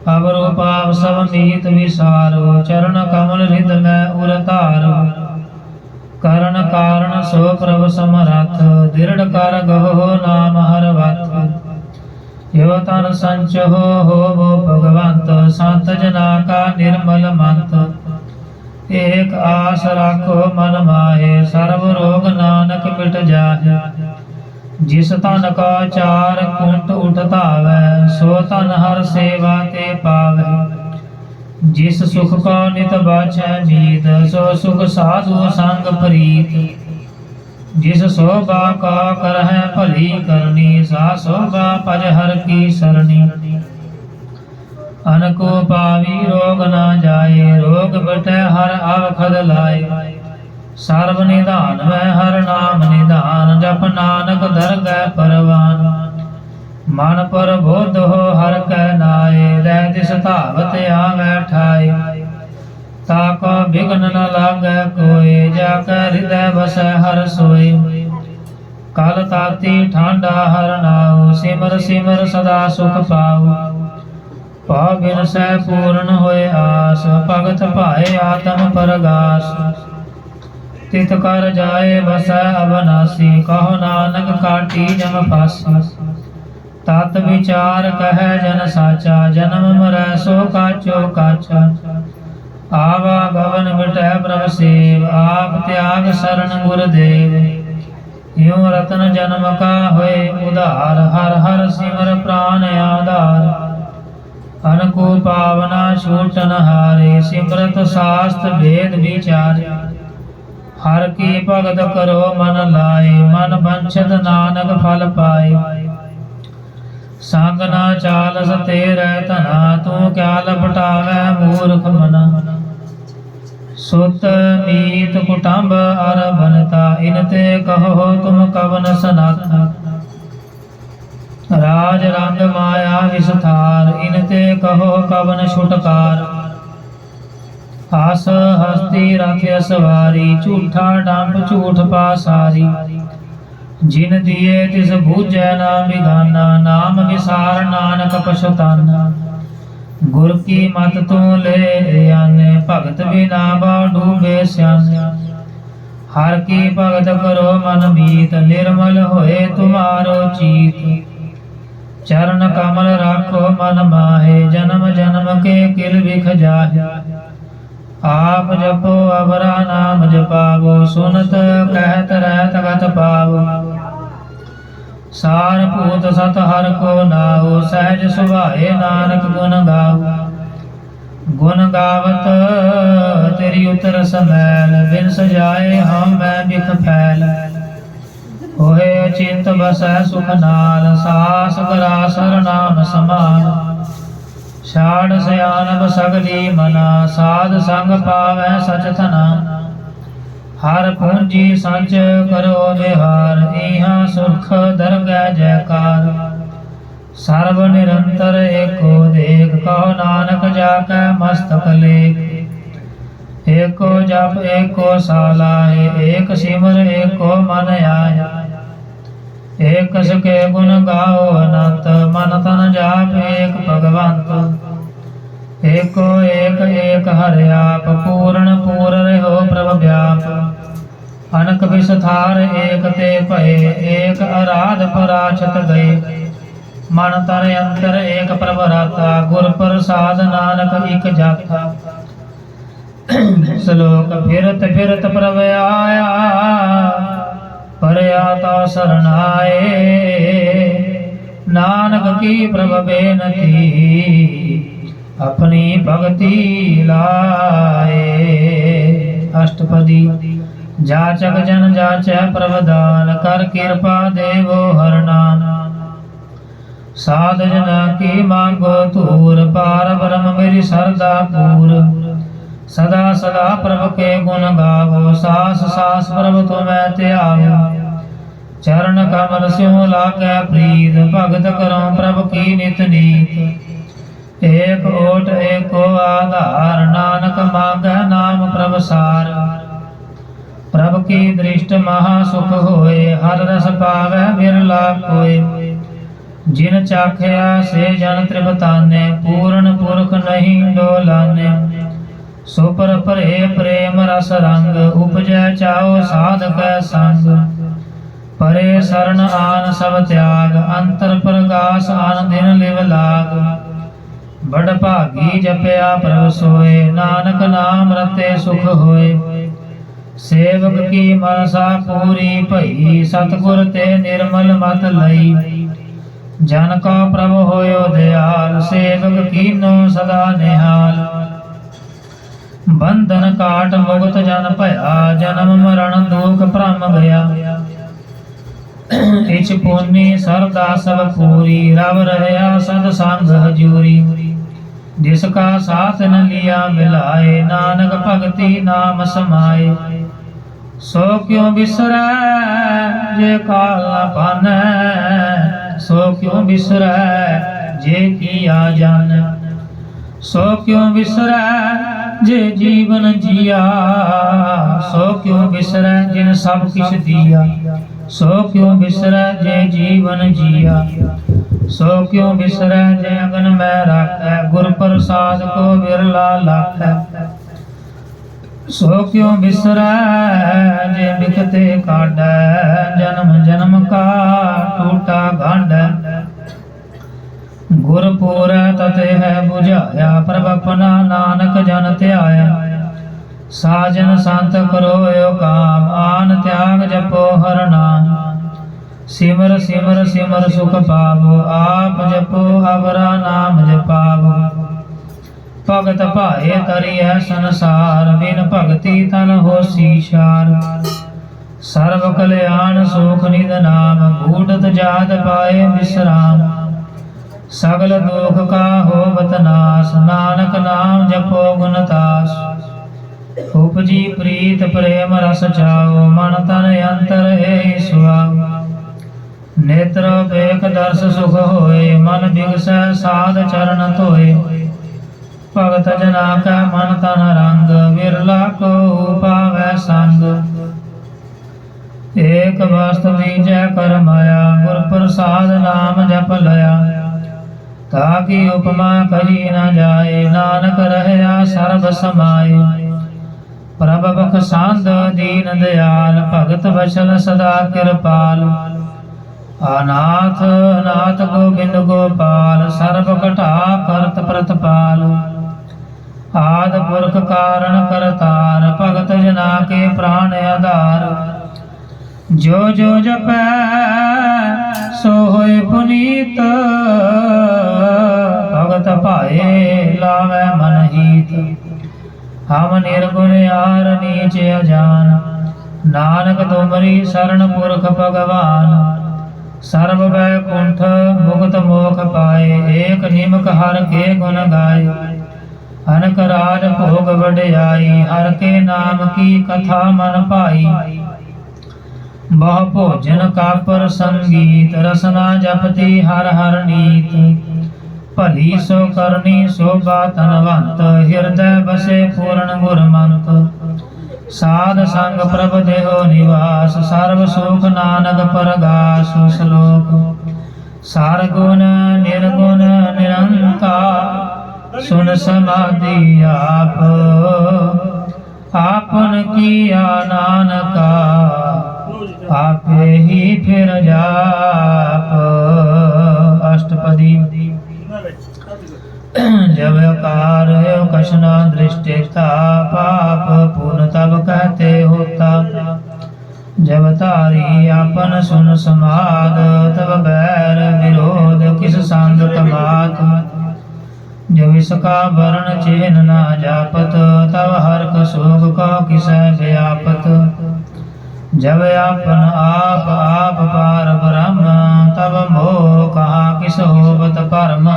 अवर पाप सब मीत विसारो, चरण कमल हृद में उरतारो। ਕਰਨ ਕਾਰਨ ਸੋ ਪ੍ਰਭ ਸਮਰੱਥ ਦਿਰੜ ਕਰ ਗਹੁ ਨਾਮ ਹਰ ਵਤ ਯੋ ਤਨ ਸੰਚ ਹੋਵੋ ਭਗਵੰਤ ਸੰਤ ਜਨਾ ਕਾ ਨਿਰਮਲ ਮੰਤ ਏਕ ਆਸ ਰਾਖੋ ਮਨ ਮਾਹੇ ਸਰਬ ਰੋਗ ਨਾਨਕ ਮਿਟ ਜਾਹੇ ਜਿਸ ਤਨ ਕਾ ਚਾਰ ਕੁੰਟ ਉਠ ਧਾਵੈ ਸੋ ਤਨ ਹਰ ਸੇਵਾ ਤੇ ਪਾਵੈ जिस सुख का नित बाछै मीत सो सुख साधु संग प्रीत जिस शोभा का करहै भली करनी सा शोभा पज हर की सरणी अनको पावी रोग न जाए रोग बटै हर अवखद लाए सर्व निधान में हर नाम निधान जप नानक दरगह परवान मन पर बोध हो हर कै नाए लै दिस धावत आवै ठाए ताको विघ्न न लागै कोय जाकै हृदय बसै हर सोय कल ताती ठांडा हर नाउ सिमर सिमर सदा सुख पाऊ पौ बिन सै पूर्ण होए आस भगत भाए आत्म परगास तित कर जाए बसै अबनासी कहो नानक काटी जम फासी तत विचार कह जन साचा जन्म मरै सो काचो काचा आवा गवन मिटै प्रभ सेव आप त्याग शरण गुरुदेव यूं रतन जन्म का होए उधार हर हर सिमर प्राण आधार अनको पावना छूटन हारे सिमरत शास्त्र भेद विचारे हर की भगत करो मन लाए मन बंछत नानक फल पाए संग ना चालस तेरै तना तू क्या लपटावै मूर्ख मना सुत मीत कुटुंब अर बनता इनते कहो तुम कवन सनाता राज रंग माया विस्तार इनते कहो कवन छुटकार आस हस्ती रथ सवारी झूठा डंप झूठ पासारी जिन दिए तिस बूझै ना बिगाना नाम विसार नानक पछताना गुर की मत तू ले आने भगत बिना बाव डूबे स्याने हर की भगत करो मन मीत निर्मल होए तुम्हारो चीत चरण कमल राखो मन माहे जन्म जन्म के किल बिख जाहे आप जपो अबरा नाम जपावो सुनत कहत रहत गत पावो सार भूत सत हर को नाओ सहज सुभाए नानक गुण गाओ गुण गावत तेरी उतर समैल बिन सजाए हम मैं बिख फैल होए चिंत बसै सुख नाल सास गरासर नाम समान छाड़ सयानब सगली मना साध संग पावै सच थना हर पूंजी संच करो विहार इहाँ सुख दरगह जयकार सर्व निरंतर एको देख कहो नानक जाकै मस्तक लेख एको जप एको सालाहे एक सिमर एको मन आया एक सके गुण गाओ अनंत मन तन जाप एक भगवंत एको एक एक हरि आप पूर्ण पूर रहो प्रभ व्याप अनक विस्तार एक ते भय एक आराध पराछत गए मन तर अंतर एक प्रभ राता गुर प्रसाद नानक एक जाता श्लोक फिरत फिरत प्रभ आया परयाता शरणाए नानक की प्रभ बेनती अपनी भक्ति लाए अष्टपदी जाचक जन जाचै प्रभदान कर कृपा देवो हरनान साध जना की मांगो तूर पार ब्रह्म मेरी सरदा पूर सदा सदा प्रभु के गुण गावो सास सास प्रभु तुम्हें त्यागो चरण कमल स्यों लागे प्रीत भगत करो प्रभु की नित नीत एक ओट एको आधार नानक मांगे नाम प्रभु सार प्रभु की दृष्ट महा सुख होए हर रस पावे बिरला कोय जिन चाखया से जन त्रिपताने पूर्ण पुरख नहीं डोलाने सो पर भरे प्रेम रस रंग, उपजै चाओ साधक संग। परे शरण आन सब त्याग, अंतर प्रगास आन दिन लिव लाग। बड़ भागी जपया प्रभ सोए, नानक नाम रते सुख होए। सेवक की मनसा पूरी भई, सतगुर ते निर्मल मत लई। जन का प्रभ होयो दयाल, सेवक कीनो सदा निहाल। बंधन काट मुक्त जन भया, जन्म मरण दुख भ्रम गया। इच पुन्नी सरदा सब पूरी, रव रहया सद संग हजूरी। जिसका साथ न लिया मिलाए, नानक भगति नाम समाए। सो क्यों बिसरै जे काल न पानै, सो क्यों बिसरै जे किया जानै। सो क्यों बिसरै जे जीवन जिया, सो क्यों बिसरै जिन सब किछ दिया। सो क्यों बिसरै जे जीवन जिया, सो क्यों बिसरै जे अगन में राखै। गुर प्रसाद को बिरला लाखै। सो क्यों बिसरै जे बिखते काढै, जन्म जन्म का टूटा गांढै। गुर पूरै तते है बुझाया, प्रभ अपना नानक जन ध्याया। साजन संत करोयो काम, आन त्याग जपो हर नाम। सिमर सिमर सिमर सुख पावो, आप जपो अवरा नाम जपावो। भगत भाए तरिय संसार, बिन भगति तन होसी शार। सर्व कल्याण सुख निध नाम, बूढ़त जात पाए विश्राम। सगल दुख का होवत नाश, नानक नाम जपो गुणतास। उपजी प्रीत प्रेम रस चाओ, मन तन अंतर है सुआओ। नेत्र बेक दर्श सुख होए, मन बिगसै साध चरण धोए। भगत जना का मन तन रंग, विरला को पावै संग। एक वस्तु दीजै कर माया, गुर प्रसाद नाम जप लया। ताकि उपमा कही न जाए, नानक रहया सर्ब समाए। प्रभ बख्शांद दीन दयाल, भगत वचन सदा कृपाल। अनाथ नाथ गोविंद गोपाल, सर्व कटा करत प्रतपाल। आद पुरख कारण करतार, भगत जना के प्राण आधार। जो जो जपै सो होए पुनीत, भगत पाए लावै मन हीत। हम निर्गुण यार नीच अजान, नानक तुमरी शरण पुरख भगवान। सर्व वैकुंठ मुक्त मोख पाए, एक निमक हर के गुण गाए। अनक राज भोग वड्याई, हर के नाम की कथा मन पाई। बहु भोजन का पर संगीत, रसना जपति हर हर नीत। भली सो करनी शोभा तनवंत, हृदय बसे पूर्ण गुरमंत। साध संग प्रभ देहो निवास, सर्व सुख नानक परगास। श्लोक सार गुण निर्गुण निरंकार, सुन समाधि आप। आपन किया नानका, आपे ही फिर जाप। अष्टपदी जब कार कछ न दृष्टिता, पाप पुण्य तब कहते होता। जब तारी आपन सुन समाद, तब बैर विरोध किस संग कमात। जब इसका वर्ण चिन्ह न जापत, तब हर्क शोक का किस व्यापत। जब आपन आप आप पार ब्रह्म, तब मोह कहाँ किस होवत परम।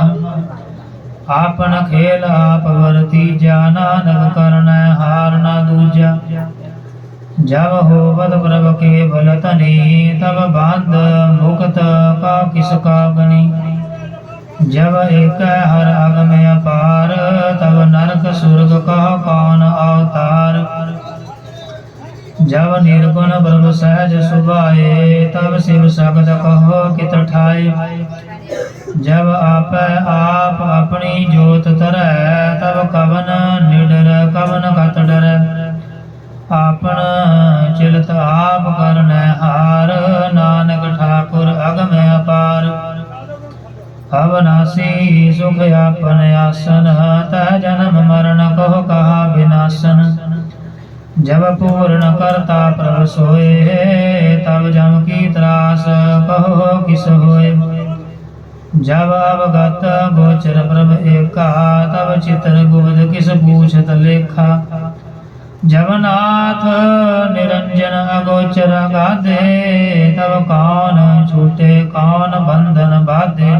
आपन खेल आप वर्तीजा, नानक करनै हार न दूजा। जब होवत प्रभ केवल तनी, तब बांध मुक्त का किसका गनी। जब एक हर अगम अपार, तब नरक स्वर्ग का कौन अवतार। जब निर्गुण ब्रह्म सहज सुभाए, तब शिव शब्द कहो कित ठाए। जब आप अपनी जोत तरह, तब कवन निडर कवन अविनाशी सुख आपन आसन, तह जन्म मरण कहो कहा विनाशन। जब पूर्ण करता प्रभ सोए, तब जम की त्रास कहो किस होए। जब अवगत गोचर प्रभ एका, तब चित्र गुप्त किस पूछत लेखा। जब नाथ निरंजन अगोचर गाधे, तब कौन छूटे कौन बंधन बाधे।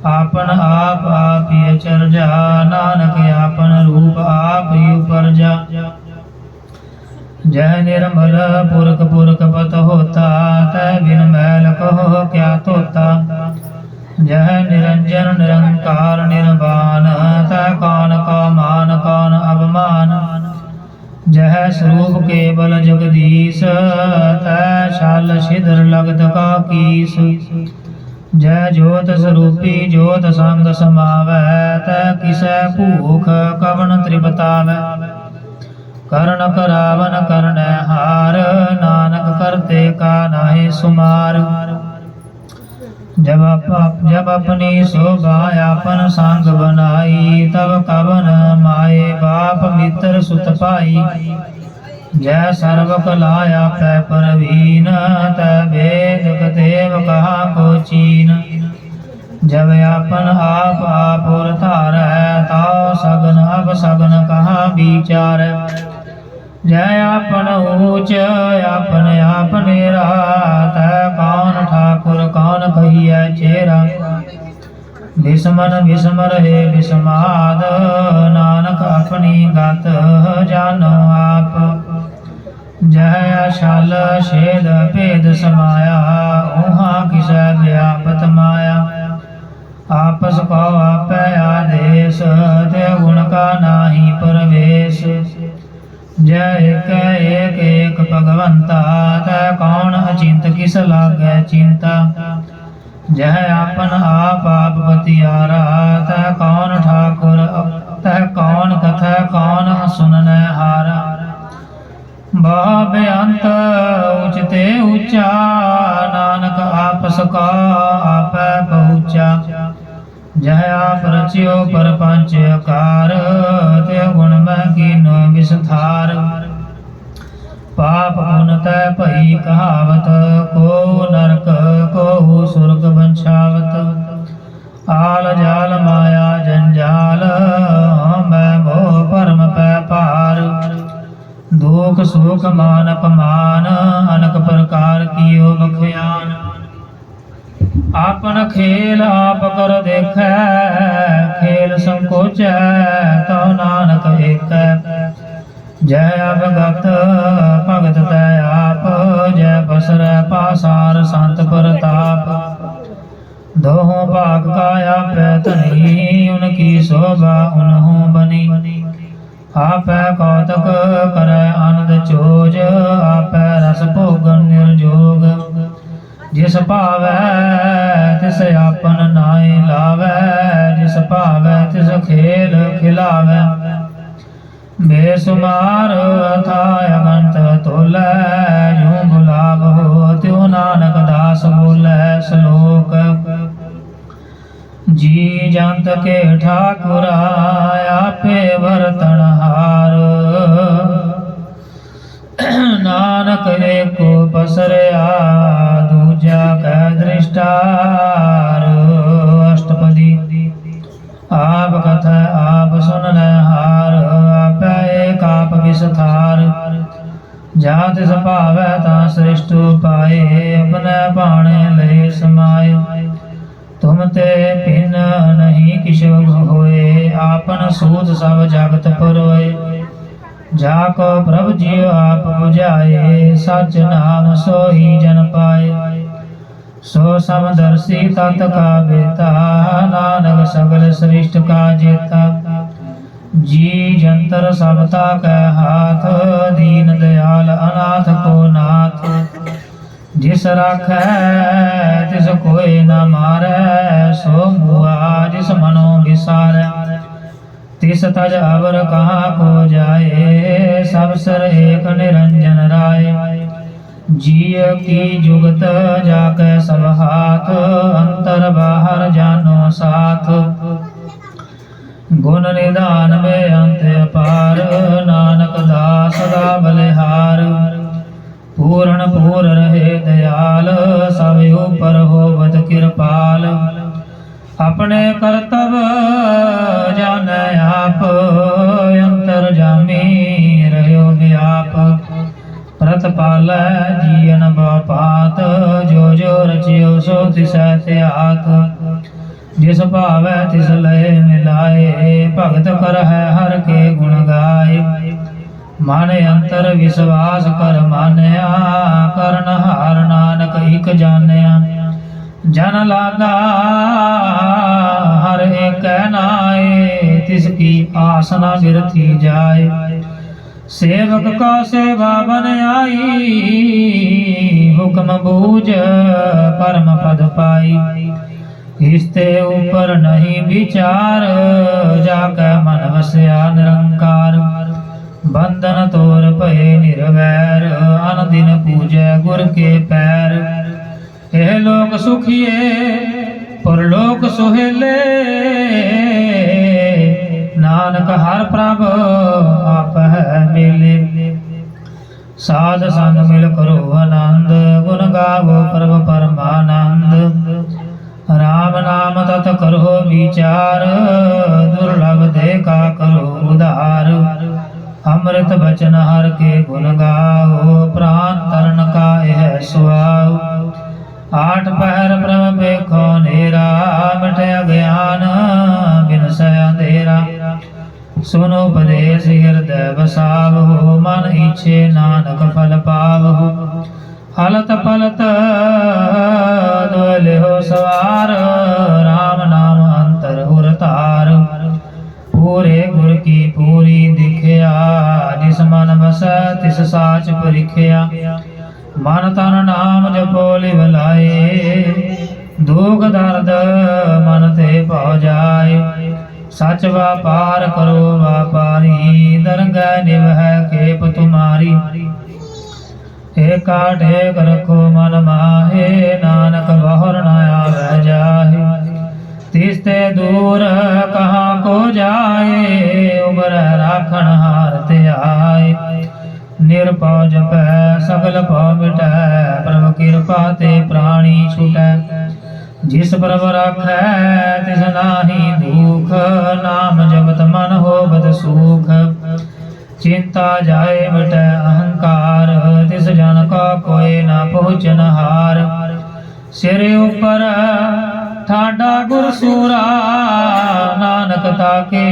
आपन आप ही चर्चा, नानक आपन रूप आप ही उपरजा। जह निर्मल पुरख पुरख पत होता, तह बिन मैल कहो क्या तोता। जह निरंजन निरंकार निर्वाण, तह कौन का मान कौन अवमान। जह स्वरूप केवल जगदीश, तह छल छिद्र लगत का कीस। जय ज्योत स्वरूपी ज्योत संग समावै, तह किसै भूख कवन त्रिपतावै। करण करावन करण हार, नानक करते का नाहि सुमार। जब अपनी शोभा आपन संग बनाई, तब कवन माए बाप मित्र सुत पाई। जय सर्व कला आपै परवीन, तह वेद कतेव कहा को चीन। जब आपन आप उर धारै, ताऊ सगन अब सगन कहा विचार। जय आपन ऊंच आपन आपनेरा, तह कौन ठाकुर कौन कहिए चेरा। बिस्मन बिस्मर हे बिस्माद, नानक अपनी गत जानो आप। जय छल छेद भेद समाया, ऊहा किसै व्यापत माया। आपस को आपै आदेश, ते गुण का नाही प्रवेश। जय एक एक भगवंता, तह कौन अचिंत किस लागै चिंता। जय आपन आप पतियारा, तह कौन ठाकुर तह कौन कथा कौन सुनने हारा। बह बेअंत उचते ऊंचा, नानक आपस का आपै पहुँचा। जह आप रचियो परपंच कार, ते गुण में कीनो विस्तार। पाप पुन तै भई कहावत, को नरक को सुरग बंछावत। आल जाल माया जंजाल, मैं मोह परम पै पार। दुख सुख मान अपमान, अनक प्रकार कियो बख्यान। आपन खेल आप कर देखै, खेल संकोचै तो नानक एकै। जय अवगत भगत तै आप, जय बसरै पासार संत प्रताप। दोहों भाग का आपै धनी, उनकी शोभा उन्हों बनी। आपै कौतक करै आनंद चोज, आपै रस भोगन निर्जोग। जिस भावै तिस आपन नाई लावै, जिस भावै तिस खेल खिलावै। बेसुमार अथाय अगंत तोलै, यूं गुलाब हो त्यों नानक दास बोलै श्लोक। जी जंत के ठाकुरा, आपे बरतन हार। नानक एको पसरया, दूजा कह दृष्टार। अष्टपदी आप कथा आप सुनने हार, आपै एक आप विस्तार। जात सभावै ता श्रेष्ठ पाए, अपने पाणे ले समाए। तुम ते भिन नहीं किछ होए, आपन सूत सब जगत परोए। जाको प्रभु जी आप बुझाए, सच नाम सोई जन पाए। सो समदर्शी तत् का बेता, नानक सगल श्रेष्ठ का जेता। जी जंतर सबता कै हाथ, दीन दयाल अनाथ को नाथ। जिस राखै तिस कोई न मारै, सो मुआ जिस मनो विसारै। तिस तज अवर कहाँ को जाए, सब सर एक निरंजन राय। जिय की जुगत जाके सब हाथ, अंतर बाहर जानो साथ। गुण निधान में अंत अपार, नानक दास सदा बलिहार। पूर्ण पूर रहे दयाल, सब ऊपर होवत कृपाल। अपने करतब जाने आप, अंतर जामी रहो व्याप। प्रतपाल जियन बापात, जो जो रचियो सो तिसै त्यात। जिस भावै तिस लय मिलाए, भगत कर है हर के गुण गाए। मन अंतर विश्वास कर मानया, करन हार नानक एक जानया। जन लागा हर एक नाए, तिसकी आस न बिरथी जाए। सेवक का सेवा बन आई, हुक्म बूझ परम पद पाई। इसते ऊपर नहीं विचार, जाके मन वस्या निरंकार। बंधन तोर भय निर्वैर, अन दिन पूजै गुर के पैर। यह लोक सुखिए परलोक सुहेले, नानक हर प्रभ आप है मिले। साध संग मिल करो आनंद, गुण गावो प्रभ परमानंद। राम नाम तत करो विचार, दुर्लभ देखा करो उधार। अमृत बचन हर के गुण गाओ, प्राण तरण का यह सुआओ। आठ पहर प्रभ देखो नेरा, मिट अज्ञान बिनसै अंधेरा। सुनो उपदेश हृदय बसावो, मन इच्छे नानक फल पावो। हलत पलत दोले हो सवार, राम नाम अंतर उर तार। पूरे गुर की पूरी दिखया, जिस मन बसै तिस साच परिख्या। मन तन नाम जपो लिव लाए, दुख दर्द मन ते भौ जाए। सच व्यापार करो व्यापारी, दरगह निवह खेप तुम्हारी। एका टेक रखो मन माहे, नानक बहुर न आवे जाहे। तिसते दूर कहाँ को जाए, उबर राखण हार ते आए। निरपौ जपै सगल पौ मिटै, प्रभु कृपा ते प्राणी छुटै। जिस प्रभ राखै तिस नाहि दुख, नाम जपत मन होवत सुख। चिंता जाए मिटै अहंकार, तिस जन का कोई न पहुँचन हार। सिर ऊपर ठाडा गुर सूरा, नानक ताके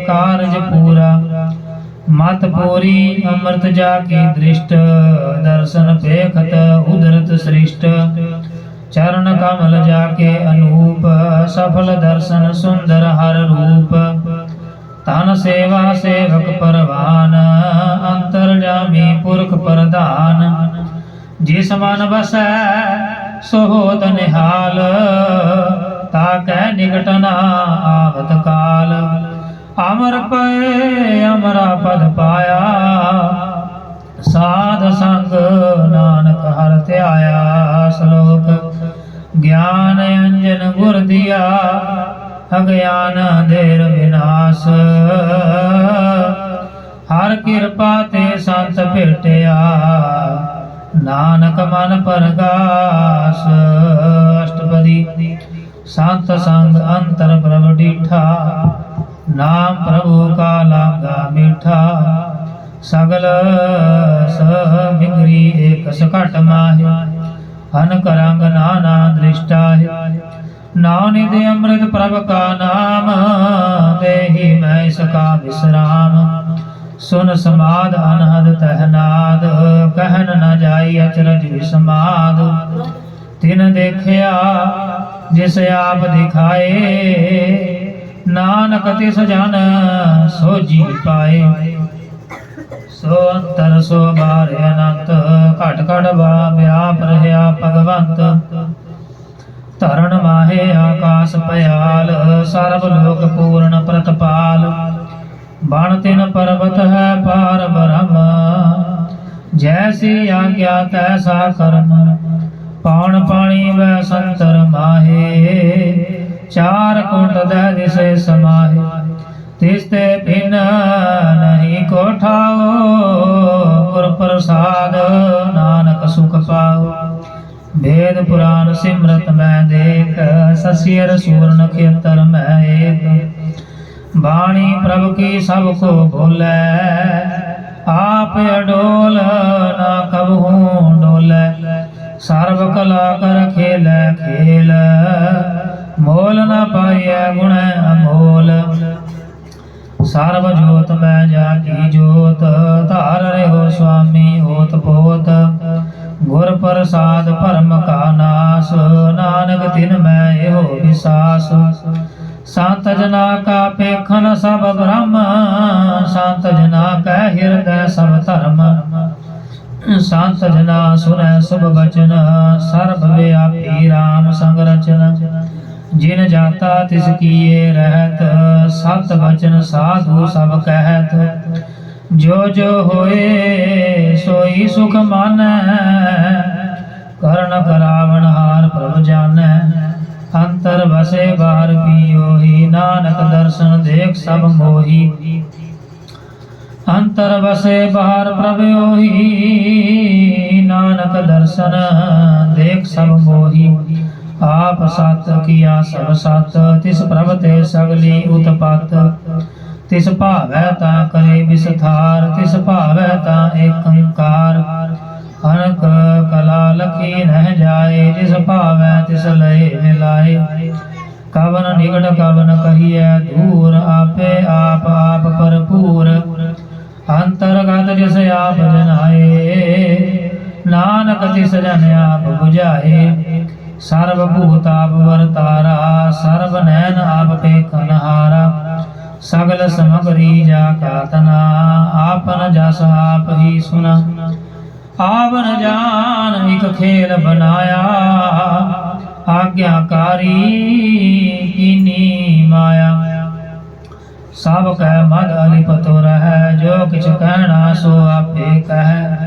कारज पूरा। मत पूरी अमृत जाकी दृष्ट, दर्शन पेखत उदरत सृष्ट। चरण कमल जाके अनूप, सफल दर्शन सुंदर हर रूप। तन सेवा सेवक परवान, अंतर जामी पुरख प्रधान। जिस मन बसै सो होत निहाल, ताकै निकट न आवत काल। अमर पए अमरा पद पाया, साध संग नानक हर त्याया। श्लोक ज्ञान अंजन गुर दिया, अज्ञान अंधेर विनाश। हर कृपा ते संत भेटिया, नानक मन परगास। अष्टपदी संत संग अंतर प्रभ डीठा, नाम प्रभु का लागा मीठा। सगल मिगरी एक सकट माहे, अनक रंग नाना दृष्टा है। नाव निधि अमृत प्रभ का नाम, देहि मैं सका विश्राम। सुन समाद अनहद तहनाद, कहन न जाई अचरज विस्माद। तिन देखिया जिस आप दिखाए, नानक तिस जन सो जी पाए। सो अंतर सो बार अनंत, घट घट व्याप रहया भगवंत। धरण माहे आकाश पयाल, सर्व लोक पूर्ण प्रतपाल। बन तिन पर्वत है पार ब्रह्म, जैसी आज्ञा तैसा कर्म पाउन पानी व संतर माहे चार कुंट दह दिसे समाहे तिसते भिन्न नहीं को ठाओ गुर प्रसाद नानक सुख पाओ वेद पुराण सिमरत मैं देख ससियर सूर नक्षत्र मैं एक बाणी प्रभु की सबको बोले आप अडोल ना कबहू डोले सर्व कला कर खेल खेल मोल न पाइय गुण अमोल सर्व जोत में जाकी जोत धार रहो स्वामी होत पोत गुर प्रसाद परम का नाश नानक तिन में एहो विसास संत जना का पेखन सब ब्रह्म संत जना का हृदय सब धर्म संत जना सुन शुभ वचन सर्व व्यापी राम संग रचन जिन जाता तिस किए रहत सत वचन साधु सब कहत जो जो होए सोई सुख मानै कर्ण करावण हार प्रभु जानै अंतर बसे बाहर पियो ही नानक दर्शन देख सब मोही अंतर बसे बाहर प्रभु ही नानक दर्शन देख सब मोही आप सत किया सब सत तिस प्रभ ते सगली उत्पत तिस भावै ता करे विस्तार तिस भावै ता एक अंकार अनक कला लखी न जाए जिस भावै तिस लय मिलाए कवन निकट कवन कहिए दूर आपे आप आप भरपूर अंतर्गत जिस आप जनाए नानक तिस जन आप बुझाए सर्वभूत आप वर्तारा सर्व नैन आप पेखन हारा सगल समगरी जा कातना आपन जस आप ही सुना आवन जान एक खेल बनाया आज्ञाकारी कीनी माया सब कह मद अलिपत रह जो किछ कहना सो आपे कह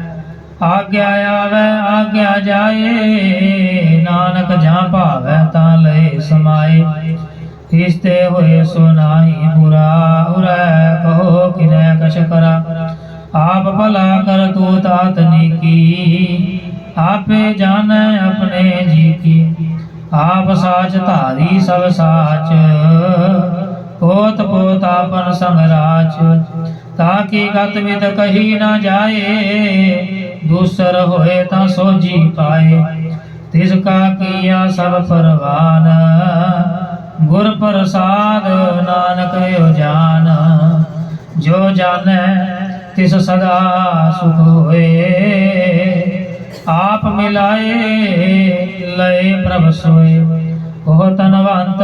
आज्ञा आवे आज्ञा जाए नानक जहाँ भावै ता लय समाए तिसते होए सो नाही बुरा उरै कहो किनै कछ करा आप भला कर तू तातनी की आपे जाने अपने जी की आप साच धारी सब साच पोत पोत आपन संगराच ताकि गत विद कही न जाए दूसर होए ता सोजी पाए तिसका किया सब परवान गुर प्रसाद नानक यो जान जो जाने तिस सदा सुख होए आप मिलाए लय प्रभ सोए ओह तनवंत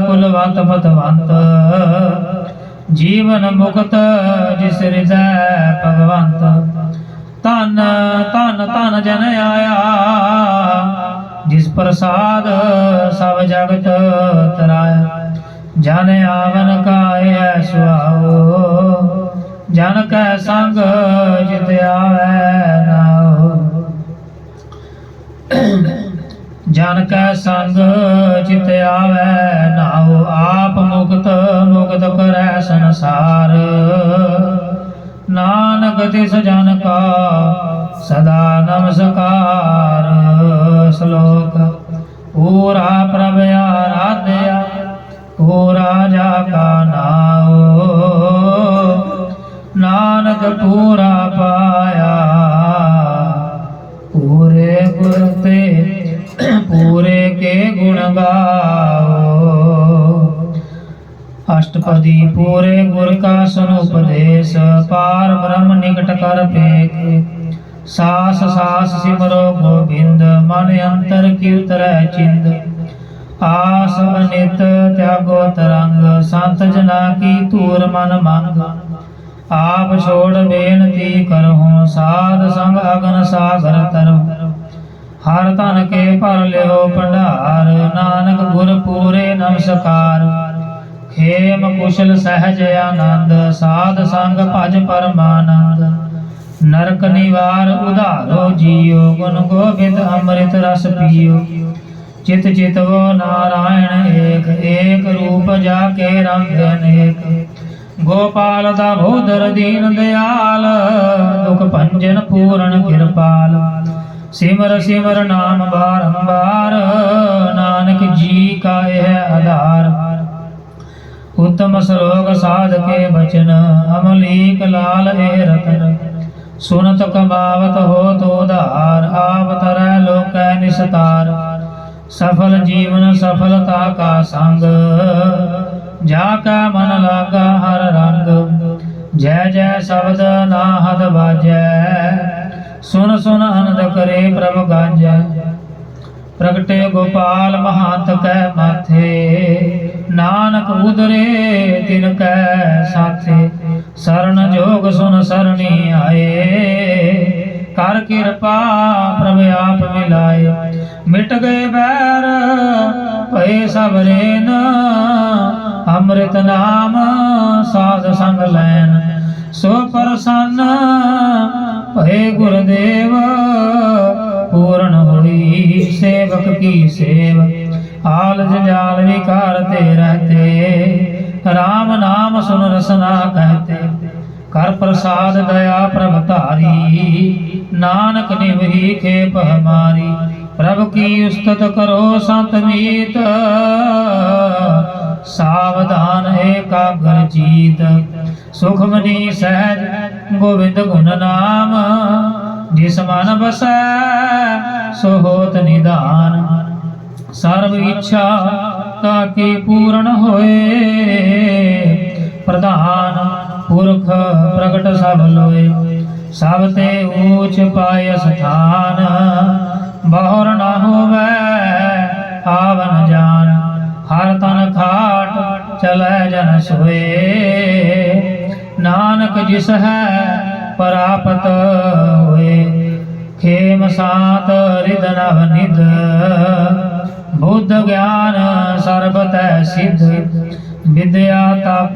कुलवंत पतवंत जीवन मुक्त जिस हृदय भगवंत तन तन तन जन आया जिस प्रसाद सब जगत तराया जन आवन काय सुहाओ जन कै संग जित आवे नाओ जन कै संग जित आवे नाओ आप मुक्त मुक्त करै संसार नानक तिस जन का सदा नमस्कार श्लोक पूरा प्रभ आराध्या पूरा जा का नाओ नानक पूरा पाया पूरे गुर ते पूरे के गुण गाओ अष्टपदी पूरे गुर का सनुपदेश पार ब्रह्म निकट कर पेख सास सास सिमरो गोविंद मन अंतर कीर्तरै चिंद आस अनित त्यागो तरंग संत जना की तूर मन मंग आप छोड़ बेनती करहूँ साध संग अगन सागर तरहूँ हर तन के पर लियो भंडार नानक गुर पूरे नमस्कार खेम कुशल सहज आनंद साध संग भज परमानंद नरक निवार उधारो जियो, गुण गोविंद अमृत रस पियो। चित चित वो नारायण एक, एक रूप जाके रंग अनेक। गोपाल दामोदर दीन दयाल, दुख भंजन पूर्ण कृपाल। सिमर सिमर नाम बारंबार, नानक जी का यह आधार। उत्तम श्लोक साध के बचन, अमलीक लाल ए रतन। सुनत कमावत हो तो उधार, आप तरह लोक निस्तार। सफल जीवन सफलता का संग, जाका मन लागा हर रंग। जय जय शब्द नाहद बाजै, सुन सुन आनंद करे प्रभ गाजै। प्रगटे गोपाल महंत कै माथे, नानक उदरे तिन कै साथे। शरण जोग सुन सरणी आए, कर कृपा प्रभ आप मिलाए। मिट गए बैर भय सब रेन, अमृत नाम साध संग लैन। सो प्रसन्न भय गुरुदेव, पूर्ण हुई सेवक की सेव। आलज जाल विकारते रहते, राम नाम सुन रसना कहते। कर प्रसाद दया प्रभ तारी, नानक निवही खेप हमारी। प्रभु की उस्तत करो संत मीत, सावधान एकाग्र जीत। सुखमनी सहज गोविंद गुण नाम, जिस मन बसै सो होत निदान। सर्व इच्छा ताकि पूर्ण होए, प्रधान पुरख प्रगट सब लोए। सब ते ऊंच पाय स्थान, बहुर न होवै आवन जान। हर तन खाट चलै जन सोए, नानक जिस है प्राप्त होए। खेम सात रिद नव निध, बुद्ध ज्ञान सर्बत सिद्ध। विद्या तप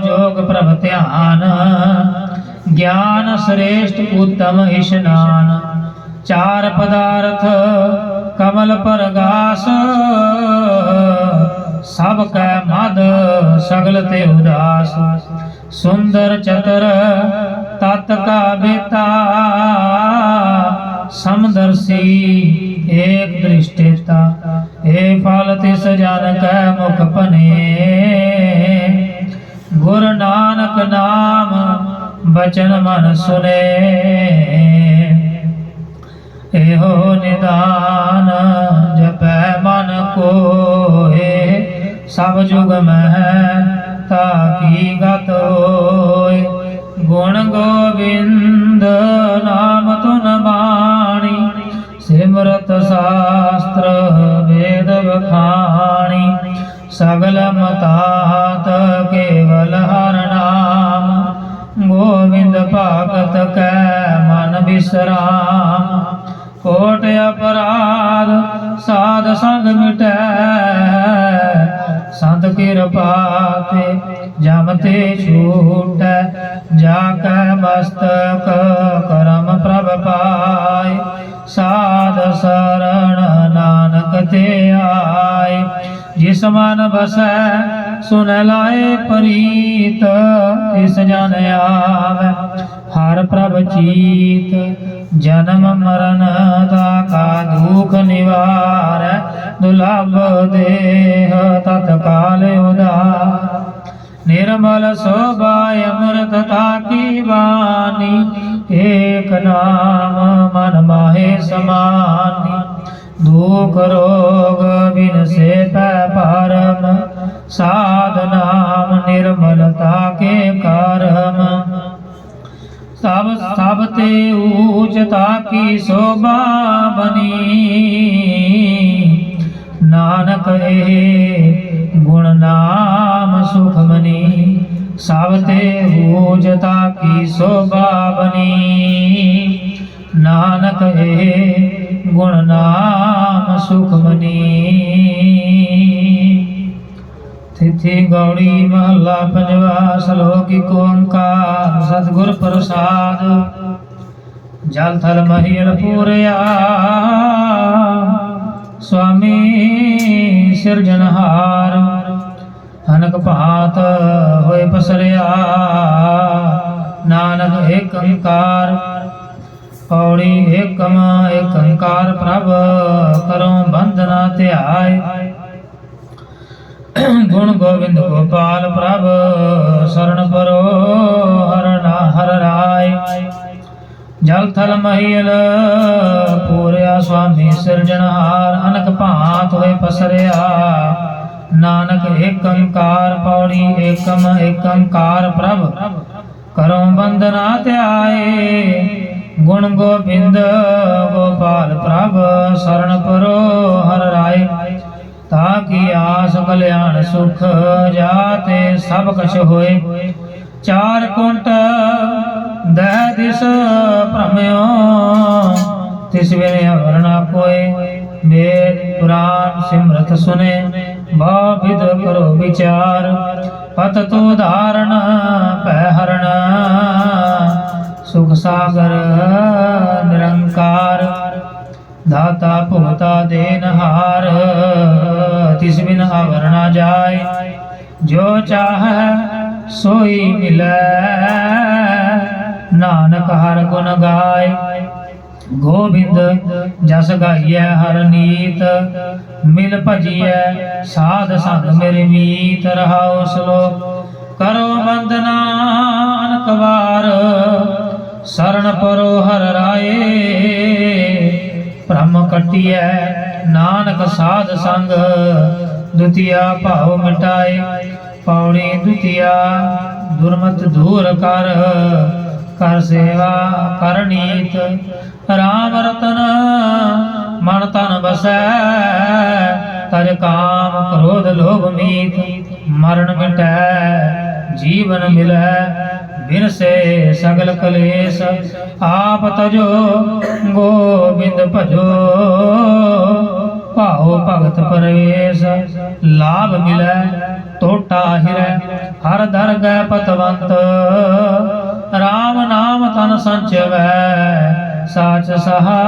जोग प्रभ ध्यान, ज्ञान श्रेष्ठ उत्तम स्नान। चार पदार्थ कमल पर गास, सब कै मद सगल ते उदास। सुंदर चतर तत् का बेता, समदर्शी एक दृष्टिता। हे फल तिस जन कै मुख पने, गुरु नानक नाम बचन मन सुने। एहो निदान जपै मन कोय, सब जुग में ताकी गत होय। गुण गोविंद नाम तुन बाणी, सिमरत शास्त्र वेद बखाणी। सगल मतात केवल हर नाम, गोविंद भगत कै मन विश्राम। कोट अपराध साध संग मिटै, संत कृपा ते जम ते छूटै। जाकै मस्तक करम प्रभ पाय, साध शरण नानक ते आय। जिस मन बसै सुन लाए प्रीत, तिस जन आवे हर प्रभ चीत। जन्म मरण दाका दुख निवार, दुर्लभ देह तत्काल उदार। निर्मल शोभा अमृतता की वाणी, एक नाम मन माहे समानी। दुख रोग बिन से पै परम, साध नाम निर्मलता के करम। सब ते ऊंचता की शोभा बनी, नानक ए गुण नाम सुखमनी। सब ते ऊंचता की शोभा बनी, नानक ए गुण नाम सुखमनी। तिथि गौड़ी महला पंजवा। श्लोक एको ओंकार सतगुर प्रसाद। ਜਲ ਥਲ ਮਹੀਲ ਪੂਰਿਆ ਸੁਆਮੀ ਸਿਰਜਨਹਾਰ ਅਨਕ ਭਾਂਤ ਹੋਏ ਪਸਰਿਆ ਨਾਨਕ ਏਕ ਓੰਕਾਰ ਪੌੜੀ ਏਕਮ ਏਕ ਓੰਕਾਰ ਪ੍ਰਭ ਕਰੋ ਬੰਦਨਾ ਧਿਆਏ ਗੁਣ ਗੋਬਿੰਦ ਗੋਪਾਲ ਪ੍ਰਭ ਸਰਣ ਪਰੋ ਹਰ ਰਾਏ ਜਲ ਥਲ ਮਹੀਲ ਪੂਰਿਆ ਸੁਆਮੀ ਸਿਰਜਣਹਾਰ ਅਨਕ ਭਾਂਤ ਹੋਏ ਪਸਰਿਆ ਨਾਨਕ ਏਕ ਓੰਕਾਰ ਪੌੜੀ ਏਕਮ ਏਕ ਓੰਕਾਰ ਪ੍ਰਭ ਕਰੋ ਬੰਦਨਾ ਧਿਆਏ ਗੁਣ ਗੋਬਿੰਦ ਗੋਪਾਲ ਪ੍ਰਭ ਸਰਣ ਪਰੋ ਹਰ ਰਾਏ ਤਾਕੀ ਆਸ ਕਲਿਆਣ ਸੁਖ ਜਾਤੇ ਸਭ ਕਛ ਹੋਏ ਚਾਰ ਕੁੰਟ ਦਹਿ ਦਿਸ ਭ੍ਰਮਿਓ ਤਿਸ ਵੇਲੇ ਵਰਨਾ ਕੋਏ ਵੇਦ ਪੁਰਾਨ ਸਿਮਰਤ ਸੁਨੇ ਬਹੁ ਵਿਦ ਕਰੋ ਵਿਚਾਰ ਪਤ ਤੋ ਧਾਰਨ ਭੈ ਹਰਣ ਸੁਖ ਸਾਗਰ ਨਿਰੰਕਾਰ ਦਾਤਾ ਭੁਗਤਾ ਦੇਨਹਾਰ ਤਿਸ ਬਿਨ ਅਵਰ ਨਾ ਜਾਏ ਜੋ ਚਾਹੈ ਸੋਈ ਮਿਲੈ ਨਾਨਕ ਹਰ ਗੁਣ ਗਾਏ ਗੋਬਿੰਦ ਜਸ ਗਾਈਐ ਹਰ ਨੀਤ ਮਿਲ ਭਜੀਐ ਸਾਧ ਸੰਗ ਮੇਰੇ ਮੀਤ ਰਹਾਉ ਸਲੋਕ ਕਰੋ ਬੰਦਨਾ ਅਨਕ ਵਾਰ ਸਰਣ ਪਰੋ ਹਰ ਰਾਏ ਭ੍ਰਮ ਕਟਿਐ ਨਾਨਕ ਸਾਧ ਸੰਗ ਦੁਤੀਆ ਭਾਵ ਮਿਟਾਏ ਪੌੜੀ ਦੁਤੀਆ ਦੁਰਮਤ ਦੂਰ ਕਰ ਕਰ ਸੇਵਾ ਕਰਨੀਤ ਰਾਮ ਰਤਨ ਮਨ ਤਨ ਬਸੈ ਤਜ ਕਾਮ ਕ੍ਰੋਧ ਲੋਭ ਮੀਤ ਮਰਨ ਮਿਟੈ ਜੀਵਨ ਮਿਲੈ ਬਿਨ ਸੇ ਸਗਲ ਕਲੇਸ਼ ਆਪ ਤਜੋ ਗੋਬਿੰਦ ਭਜੋ ਭਾਉ ਭਗਤ ਪਰਵੇਸ਼ ਲਾਭ ਮਿਲੈ ਟੋਟਾ ਹਿਰੈ ਹਰ ਦਰਗਹਿ ਪਤਵੰਤ ਰਾਮ ਨਾਮ ਤਨ ਸੰਚਵੈ ਸਾਚ ਸਹਾ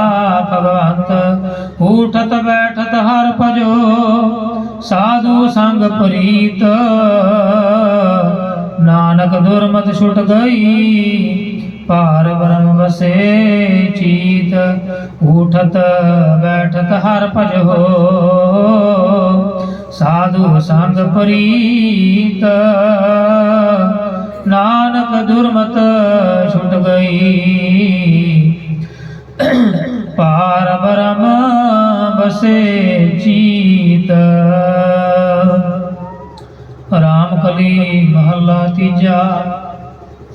ਭਗਵੰਤ ਊਠਤ ਬੈਠਤ ਹਰ ਭਜੋ ਸਾਧੂ ਸੰਗ ਪ੍ਰੀਤ ਨਾਨਕ ਦੁਰਮਤ ਛੁਟ ਗਈ ਪਾਰ ਬ੍ਰਹਮ ਵਸੇ ਚੀਤ ਊਠਤ ਬੈਠਤ ਹਰ ਭਜੋ ਸਾਧੂ ਸੰਗ ਪ੍ਰੀਤ ਨਾਨਕ ਦੁਰਮਤ ਛੁਟ ਗਈ ਪਾਰ ਬ੍ਰਹਮ ਬਸੇ ਚੀਤ ਰਾਮ ਕਲੀ ਮਹੱਲਾ ਤੀਜਾ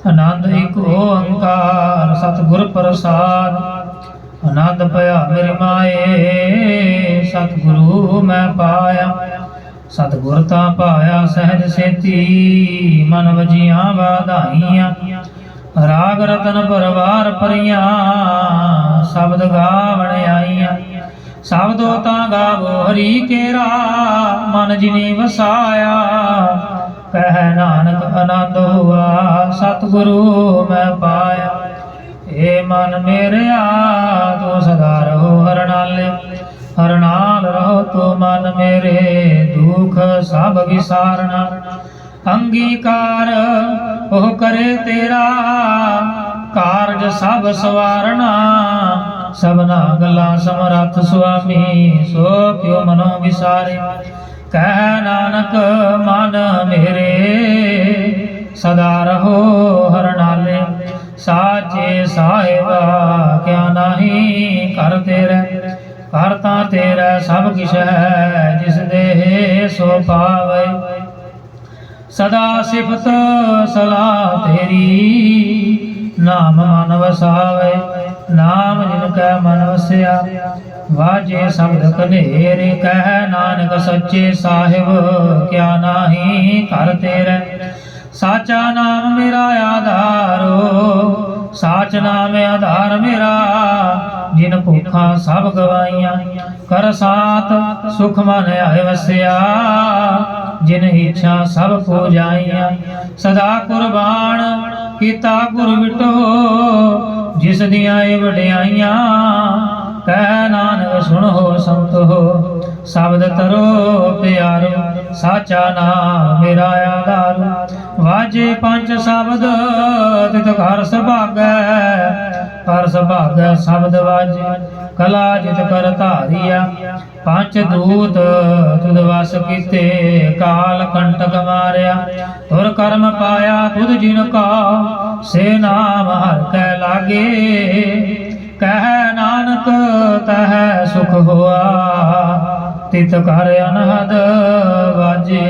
ਆਨੰਦ ਏਕ ਓੰਕਾਰ ਸਤਿਗੁਰ ਪ੍ਰਸਾਦ ਆਨੰਦ ਭਇਆ ਮੇਰੇ ਮਾਏ ਸਤਿਗੁਰੂ ਮੈਂ ਪਾਇਆ ਸਤਿਗੁਰ ਤਾਂ ਪਾਇਆ ਸਹਿਜ ਸੇਤੀ ਮਨ ਵਜੀਆਂ ਵਾਧਾਈਆਂ ਰਾਗ ਰਤਨ ਪਰਵਾਰ ਪਰੀਆਂ ਸ਼ਬਦ ਗਾਵਣ ਆਈਆਂ ਸ਼ਬਦੋ ਤਾਂ ਗਾਵੋ ਹਰੀ ਕੇਰਾ ਮਨ ਜਿਨੀ ਵਸਾਇਆ ਕਹਿ ਨਾਨਕ ਆਨੰਦ ਹੁਆ ਸਤਿਗੁਰੂ ਮੈਂ ਪਾਇਆ ਏ ਮਨ ਮੇਰਿਆ ਤੂੰ ਸਦਾ ਰਹੋ ਹਰ ਨਾਲੇ ਹਰ ਨਾਲ ਰਹੋ ਤੂੰ ਮਨ ਮੇਰੇ ਦੁਖ ਸਭ ਵਿਸਾਰਨਾ ਅੰਗੀਕਾਰ ਉਹ ਕਰੇ ਤੇਰਾ ਕਾਰਜ ਸਭ ਸਵਾਰਨਾ ਸਭਨਾ ਗੱਲਾਂ ਸਮਰੱਥ ਸੁਆਮੀ ਸੋ ਕਿਉ ਮਨੋ ਵਿਸਾਰੇ ਕਹਿ ਨਾਨਕ ਮਨ ਮੇਰੇ ਸਦਾ ਰਹੋ ਹਰ ਨਾਲੇ ਸਾਚੇ ਸਾਹਿਬਾ ਕਿਆ ਨਾਹੀ ਕਰ ਤੇਰੇ ਕਰ ਤਾਂ ਤੇਰਾ ਸਭ ਕਿਛ ਹੈ ਜਿਸ ਦੇ ਸੋ ਪਾਵੇ ਸਦਾ ਸਿਫਤ ਸਲਾਹ ਤੇਰੀ ਨਾਮ ਮਨ ਵਸਾਵੇ ਨਾਮ ਜਿਨ ਕੈ ਮਨ ਵਸਿਆ ਵਾਜੇ ਸ਼ਬਦ ਕਨੇਰੇ ਕਹਿ ਨਾਨਕ ਸੱਚੇ ਸਾਹਿਬ ਕਿਆ ਨਾਹੀ ਕਰ ਤੇਰੇ ਸਾਚਾ ਨਾਮ ਮੇਰਾ ਆਧਾਰੋ ਸਾਚ ਨਾਮ ਆਧਾਰ ਮੇਰਾ ਜਿਨ ਭੁੱਖਾਂ ਸਭ ਗਵਾਈਆਂ ਕਰ ਸਾਤ ਸੁਖ ਮਨ ਆਏ ਵਸਿਆ ਜਿਨ ਇੱਛਾ ਸਭ ਕੋ ਜਾਈਆਂ ਸਦਾ ਕੁਰਬਾਨ ਕੀਤਾ ਗੁਰ ਵਿਟੋ जिस दियां ये वड्याइयां, कह नानक सुनो संतो। शब्द तरो प्यारो, साचा नाम मेरा आधार। वाजे पंच शब्द तित घर सुभागै, कर सुभागै शब्द वाजे कला जित कर धारिया। पंच दूत तुद वस कीते, काल कंटक मारिया। तुर कर्म पाया तुद जिन का, से नाम हर कै लागे। कह नानक तह सुख होआ, तित कर अनहद बाजे।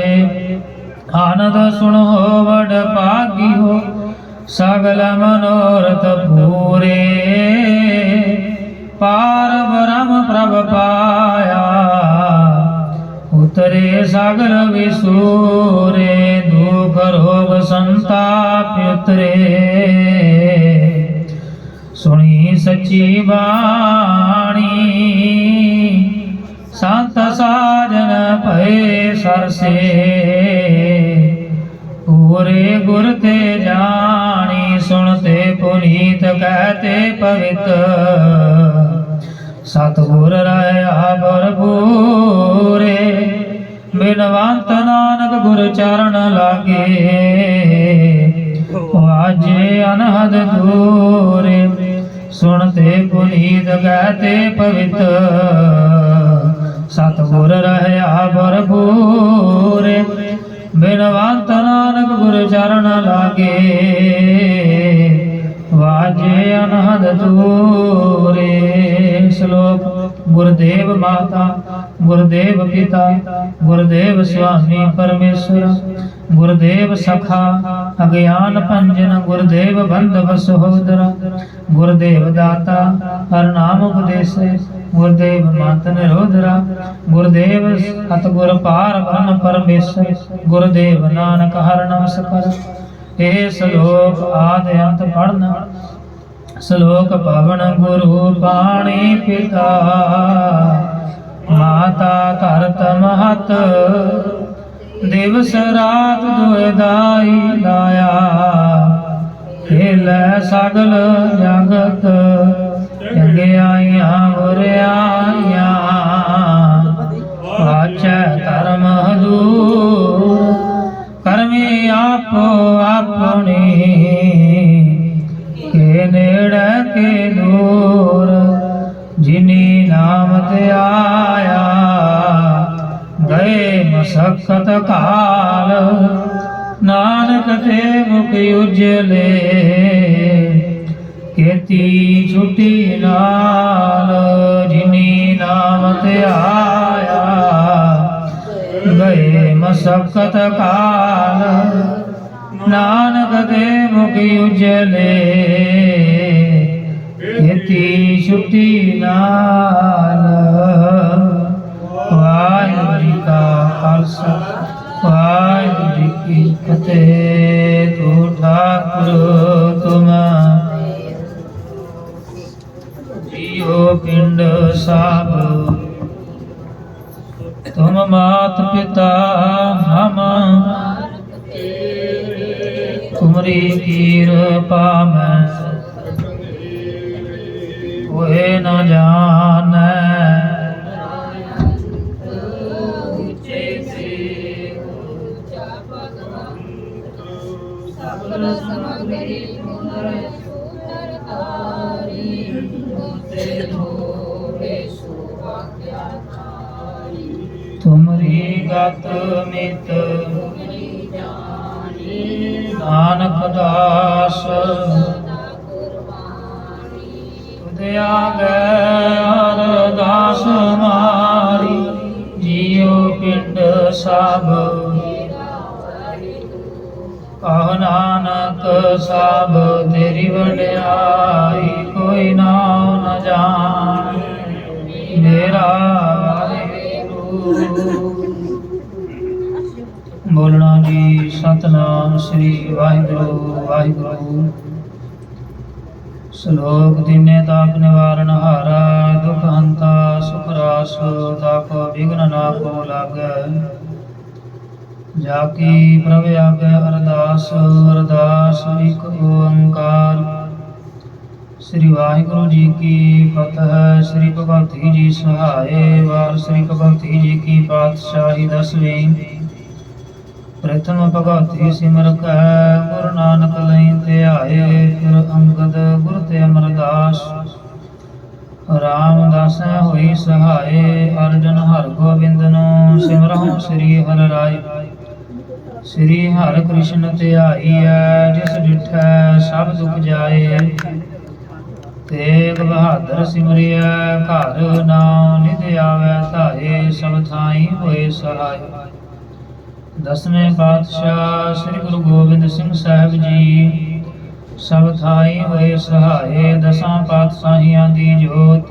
आनंद सुनो बड़ भागी हो, सगल मनोरथ पूरे। पार ब्रह्म प्रभ पाया, उतरे सागर विसूरे। दुख रोग संताप उतरे, सुनी सच्ची बाणी। संत साजन भय सरसे, पूरे गुर ते जानी। सुनते पुनीत कहते पवित्र, सतगुर रहया भरपूरे। बिनवंत नानक गुर चरण लागे, वाजे अनहद दूरे। सुनते पुनीत कहते पवित्र, सतगुर रहया भरपूरे। बिनवंत नानक गुर चरण लागे, वाजे अनहद दूरे। श्लोक। गुरुदेव माता, गुरुदेव पिता, गुरुदेव स्वामी परमेश्वर, गुरुदेव सखा अज्ञान भंजन। गुरुदेव बंधव सहोदरा, गुरुदेव दाता हर नाम उपदेश। गुरुदेव मात निरोधरा, गुरुदेव सतगुर पार ब्रह्म परमेश्वर। गुरुदेव नानक हर नमस्कार। हे श्लोक आदि अंत पढ़ना। श्लोक पवन गुरु पाणी पिता, माता धरत महत। दिवस रात दुए दाई दाया, खेलै सगल जगत। जगियाइयां बुरियाइयां, वाचै धर्म दूर। करमी आपो अपनी, के नेड़े के दूर। जिनी नाम ते आया, गए मशक्कत काल। नानक ते मुख उजले, केती छुटी नाल। जिनी नाम ते आया, गए मशक्कत काल। नानक ते मुख उजले, केती छुटी नाल। वाहिगुरू जी का खालसा, वाहिगुरू जी की फतेह। तू ठाकुर तुम जियो पिंड साब, तुम मात पिता हम। तुमरी कृपा में कोई न जाने। तुमरी गत मित नानक दास। तुद आगे अरदास मारी, जियो पिंड सब। कह नानक सब तेरी वड्याई, कोई नाम न जान मेरा वाहिगुरू। बोलना जी सतनाम श्री वाहिगुरू वाहिगुरू। श्लोक दीने ताप निवारण हारा, दुख हंता सुख रास। ताको विघ्न ना को लागै, जाकी प्रभ आगे अरदास। अरदास एक ओंकार, श्री वाहिगुरु जी की फतह। श्री भगवती जी सहाय। वार श्री भगवती जी की पातशाही दसवीं। प्रथम भगवती सिमर कह गुरु नानक लई ध्याए। फिर अंगद गुरु ते अमरदास। रामदास होई सहाय। अर्जन हर गोबिंदनो सिमरहु श्री हर राय। श्री हर कृष्ण ध्याई जिस डिठै सब दुख जाए। तेग बहादुर सिमरिया घर नाम निध आवे धाए। सब थाई होए सहाय। दसवें पातशाह श्री गुरु गोबिंद सिंह साहिब जी सब थाई होए सहाय। दसां पातशाहियां दी जोत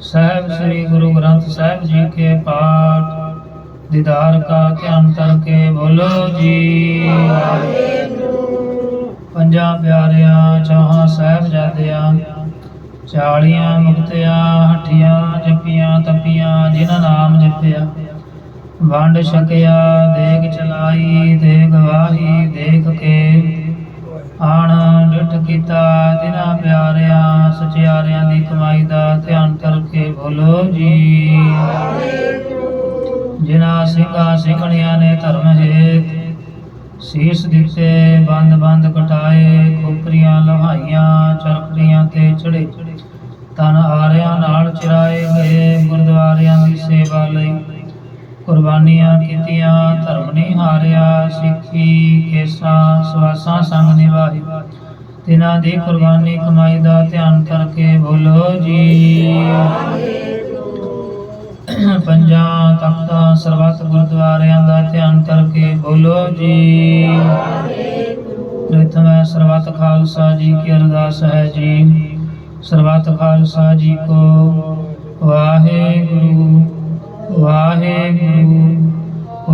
साहिब श्री गुरु ग्रंथ साहिब जी के पाठ दीदार का ध्यान करके बोलो जी। पंजा प्यारियां चौहां साहिबजादियां 40 मुक्तियां हठियां जपियां तपियां जिन नाम जपिया। वंड छकिया देग चलाई देग वाही देख के आण डिठ कीता तिन्हां प्यारियां सचियारियां दी कमाई दा ध्यान करके बोलो जी। जिन्हां ਸਿੰਘਾਂ ਸਿੰਘਣੀਆਂ ने धर्म हेत शीश दिते बंद बंद कटाए। खोपरियां लहाइयां चरखड़ियां ते चढ़े तन आरियां नाल चिराए गए। गुरुद्वारियां दी सेवा लई कुर्बानियां कीतियां धर्म नहीं हारिया। सिੱਖੀ केसां सवासां संग निभाई तिन्हां दी कुर्बानी कमाई दा ध्यान करके बोलो जी। पंजां तख्तां सरबत गुरुद्वारियां दा ध्यान करके बोलो जी। प्रथम सरबत खालसा जी की अरदास है जी। सरबत खालसा जी को वाहेगुरु वाहेगुरु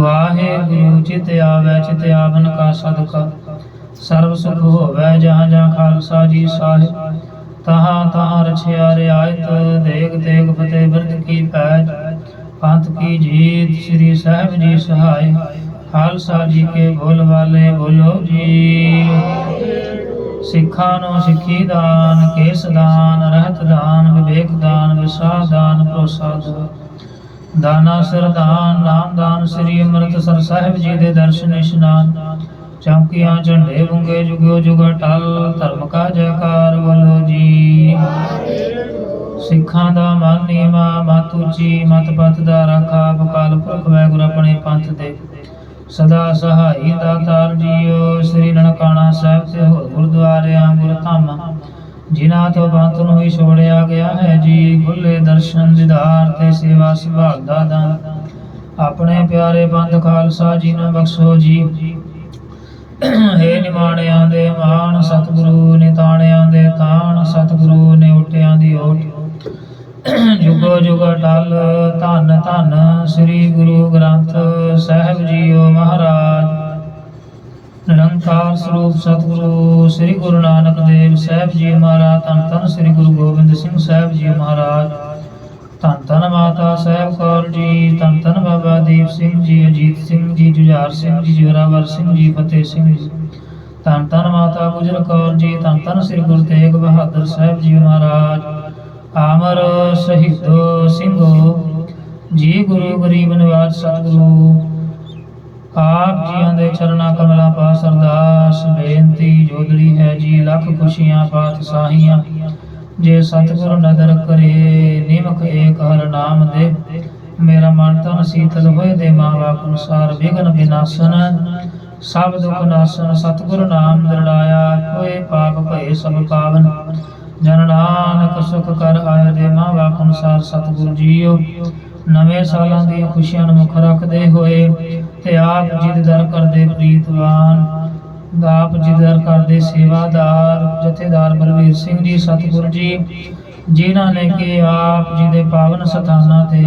वाहेगुरु। चित आवे चित आवन का सदका सर्व सुख होवे। जहाँ जहाँ खालसा जी साहिब तहाँ तहाँ रछिया रियायत। देग देग फतेह बिरद की पैज पंथ की जीत। श्री साहिब जी सहाय खालसा जी के बोल वाले बोलो जी। सिखा नो सिखी दान केस दान रहत दान विवेक दान विसाह दान भरोसा दाना सिर दान नाम दान। श्री अमृतसर साहिब जी दे दर्शन इशनान चौकियां झंडे बूंगे जुगो जुग टल। धर्म का जयकार बोलो जी। सिखां दा मन नीवा मत उची मत पत दा राखा। अकाल पुरख वाहिगुरू अपने पंथ दे सदा सहाई दातार जीओ। श्री ननकाना साहिब ते होर गुरुद्वारियां गुरधामां जिन्हां तो पंथ नूं ही छोड़िया गया है जी। खुले दर्शन दीदार ते सेवा संभाल दा दान अपने प्यारे पंथ खालसा जी नूं बख्शो जी। हे निमाणियां दे मान सतगुरु निताणियां दे ताण। सतगुरु ने उटियां दी ओट जुगो जुग टल। धन धन श्री गुरु ग्रंथ साहिब जीओ महाराज। निरंकार स्वरूप सतगुरु श्री गुरु नानक देव साहिब जी महाराज। धन धन श्री गुरु गोबिंद सिंह साहिब जी महाराज। धन धन माता साहिब कौर जी। धन धन बाबा दीप सिंह जी अजीत सिंह जी जुझार सिंह जी जोरावर सिंह जी फतेह सिंह जी। धन धन माता गुजर कौर जी। धन धन श्री गुरु तेग बहादुर साहिब जी महाराज। आमर शहीदो सिंघो जी गुरु गरीब निवाज सतगुरु आप जियां दे चरना कमला पास अरदास बेनती जोदड़ी है जी। लख खुशियां पातशाहियां जे सतगुरु नदर करे। निमक एक हर नाम दे मेरा मन तन शीतल होए दे। माँ बाप अनुसार विघ्न विनाशन सब दुख नाशन। सतगुरु नाम दृढ़ाया होए पाप भये सब पावन। जन नानक सुख कर आए दे। माँ बाप अनुसार सतगुरु जीओ नवे सालां दी खुशियां नूं मुख रखदे होए ते आप जिद दर करदे प्रीतवान। आप जिद दर करदे सेवादार जथेदार बलवीर सिंह जी सतगुरु जी जिन्हां ने कि आप जी दे पावन सथानां ते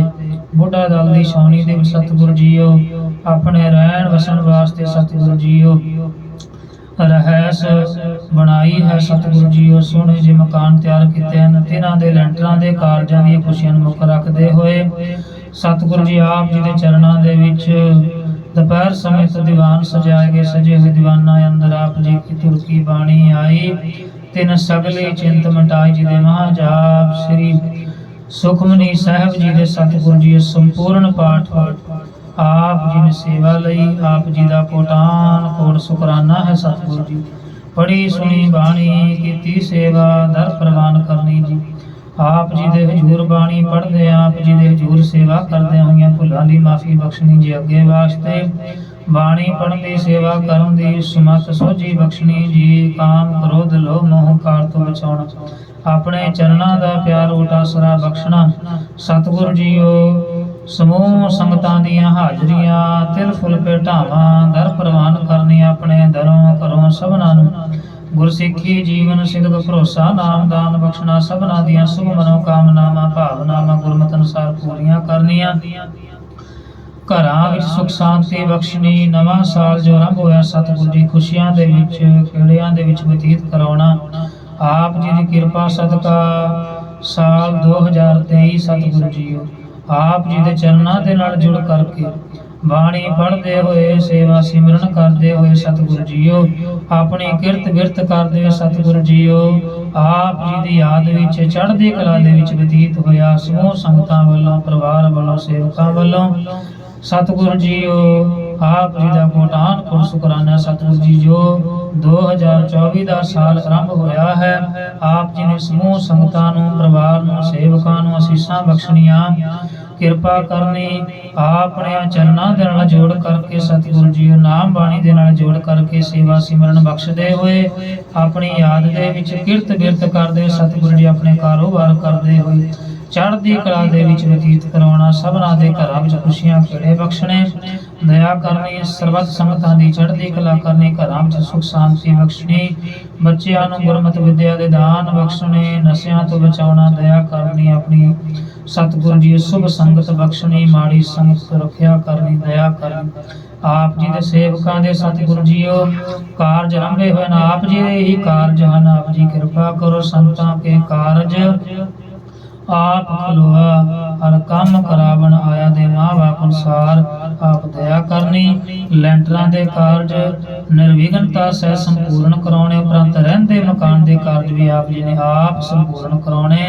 बुढ़ा दल दी छावनी दे सतगुरु जीओ अपने रहन वसन वास्ते सतगुरु जीओ रहैस बनाई है। सतगुरु जीओ सोहणे जे मकान तैयार कीते हैं। तिन्हां दे लैंटरां दे कारजां दी खुशियां मुख रखदे होए सतगुरु जी आप जी दे चरणां दे विच दोपहर समेत दीवान सजाए गए। सजे हुए दीवाना अंदर आप जी की तुर की बाणी आई तिन सगले चिंत मिटाई जी दे महाजाप श्री सुखमनी साहब जी दे सतगुरु जी संपूर्ण पाठ आप जी ने सेवा लई आप जी दा कोटान कोट शुकराना है सतगुरु जी। पढ़ी सुनी बाणी कीती सेवा दर प्रवान करनी जी। आप जी दे हजूर बाणी पढ़दे आप जी दे हजूर सेवा करदे होइयां भुलां दी माफी बख्शनी जी। अगे वास्ते बाणी पढ़न दी सेवा करन दी सुमत सोझी बख्शनी जी। काम क्रोध लोभ मोह कार तो बचाउणा अपने चरना दा प्यार उटासरा बख्शना सतगुरु जीओ। समूह संगतां दियां हाजरियां तिल फुल भेटावां दर प्रवान करनी अपने दरों घरों सबना नूं। गुरसिੱਖੀ जीवन सिद्ध भरोसा नाम दान बख्शना सबना दियां शुभ मनोकामनावां भावनावां गुरमत अनुसार पूरीਆਂ करनियां। ਘਰਾਂ ਵਿੱਚ ਸੁਖ ਸ਼ਾਂਤੀ ਬਖਸ਼ਣੀ। ਨਵਾਂ ਸਾਲ ਜੋ ਆਰੰਭ ਹੋਇਆ ਸਤਿਗੁਰੂ ਜੀ ਖੁਸ਼ੀਆਂ ਦੇ ਵਿੱਚ ਖੇੜਿਆਂ ਦੇ ਵਿੱਚ ਬਤੀਤ ਕਰਾਉਣਾ ਆਪ ਜੀ ਦੀ ਕਿਰਪਾ ਸਦਕਾ ਸਾਲ 2023 ਸਤਿਗੁਰੂ ਜੀਓ ਆਪ ਜੀ ਦੇ ਚਰਨਾਂ ਦੇ ਨਾਲ ਜੁੜ ਕਰਕੇ ਬਾਣੀ ਪੜ੍ਹਦੇ ਹੋਏ ਸੇਵਾ ਸਿਮਰਨ ਕਰਦੇ ਹੋਏ ਸਤਿਗੁਰੂ ਜੀਓ ਆਪਣੀ ਕਿਰਤ ਬਿਰਤ ਕਰਦੇ ਹੋਏ ਸਤਿਗੁਰੂ ਜੀਓ ਆਪ ਜੀ ਦੀ ਯਾਦ ਵਿੱਚ ਚੜ੍ਹਦੀ ਕਲਾ ਦੇ ਵਿੱਚ ਬਤੀਤ ਹੋਇਆ ਸਮੂਹ ਸੰਗਤਾਂ ਵੱਲੋਂ ਪਰਿਵਾਰ ਵੱਲੋਂ ਸੇਵਕਾਂ ਵੱਲੋਂ सतगुरु जीओ आप जी का कोटान कोट शुकराना। सतगुरु जी जो 2024 का साल आरंभ होया है आप जी ने समूह संगतां नूं परिवार नूं सेवकां नूं असीसां बख्शणियां किरपा करनी अपने चरनां दे नाल जोड़ करके सतगुरु जी नाम बाणी दे नाल जोड़ करके सेवा सिमरन बख्शदे होए अपनी याद दे विच किरत बिरत करदे सतगुरु जी अपने कारोबार करदे होए चढ़दी कला दे विच बतीत करवाना सबना दे घरां विच खुशियां खेड़े बख्शने दया करनी सर्वत संगतां दी चढ़दी कला करनी घरां विच सुख शांति बख्शनी बच्चियां नूं गुरमत विद्या दे दान बख्शने नशियां तो बचाउणा दया करनी अपनी सतगुरु जी शुभ संगत बख्शनी माड़ी संगत रखिया करनी दया करनी आप जी दे सेवकां दे सतगुरु जीओ कारज आरंभे होए न आप जी दे ही कारज हन आप जी कृपा करो संतां के कारज आप खलोआ हर काम करावन आया दे मां बाप अनुसार आप दया करनी लैंटरां दे कारज निर्विघ्नता सह संपूर्ण कराने उपरंत रहंदे मकान दे कारज भी आप जी ने आप संपूर्ण कराने।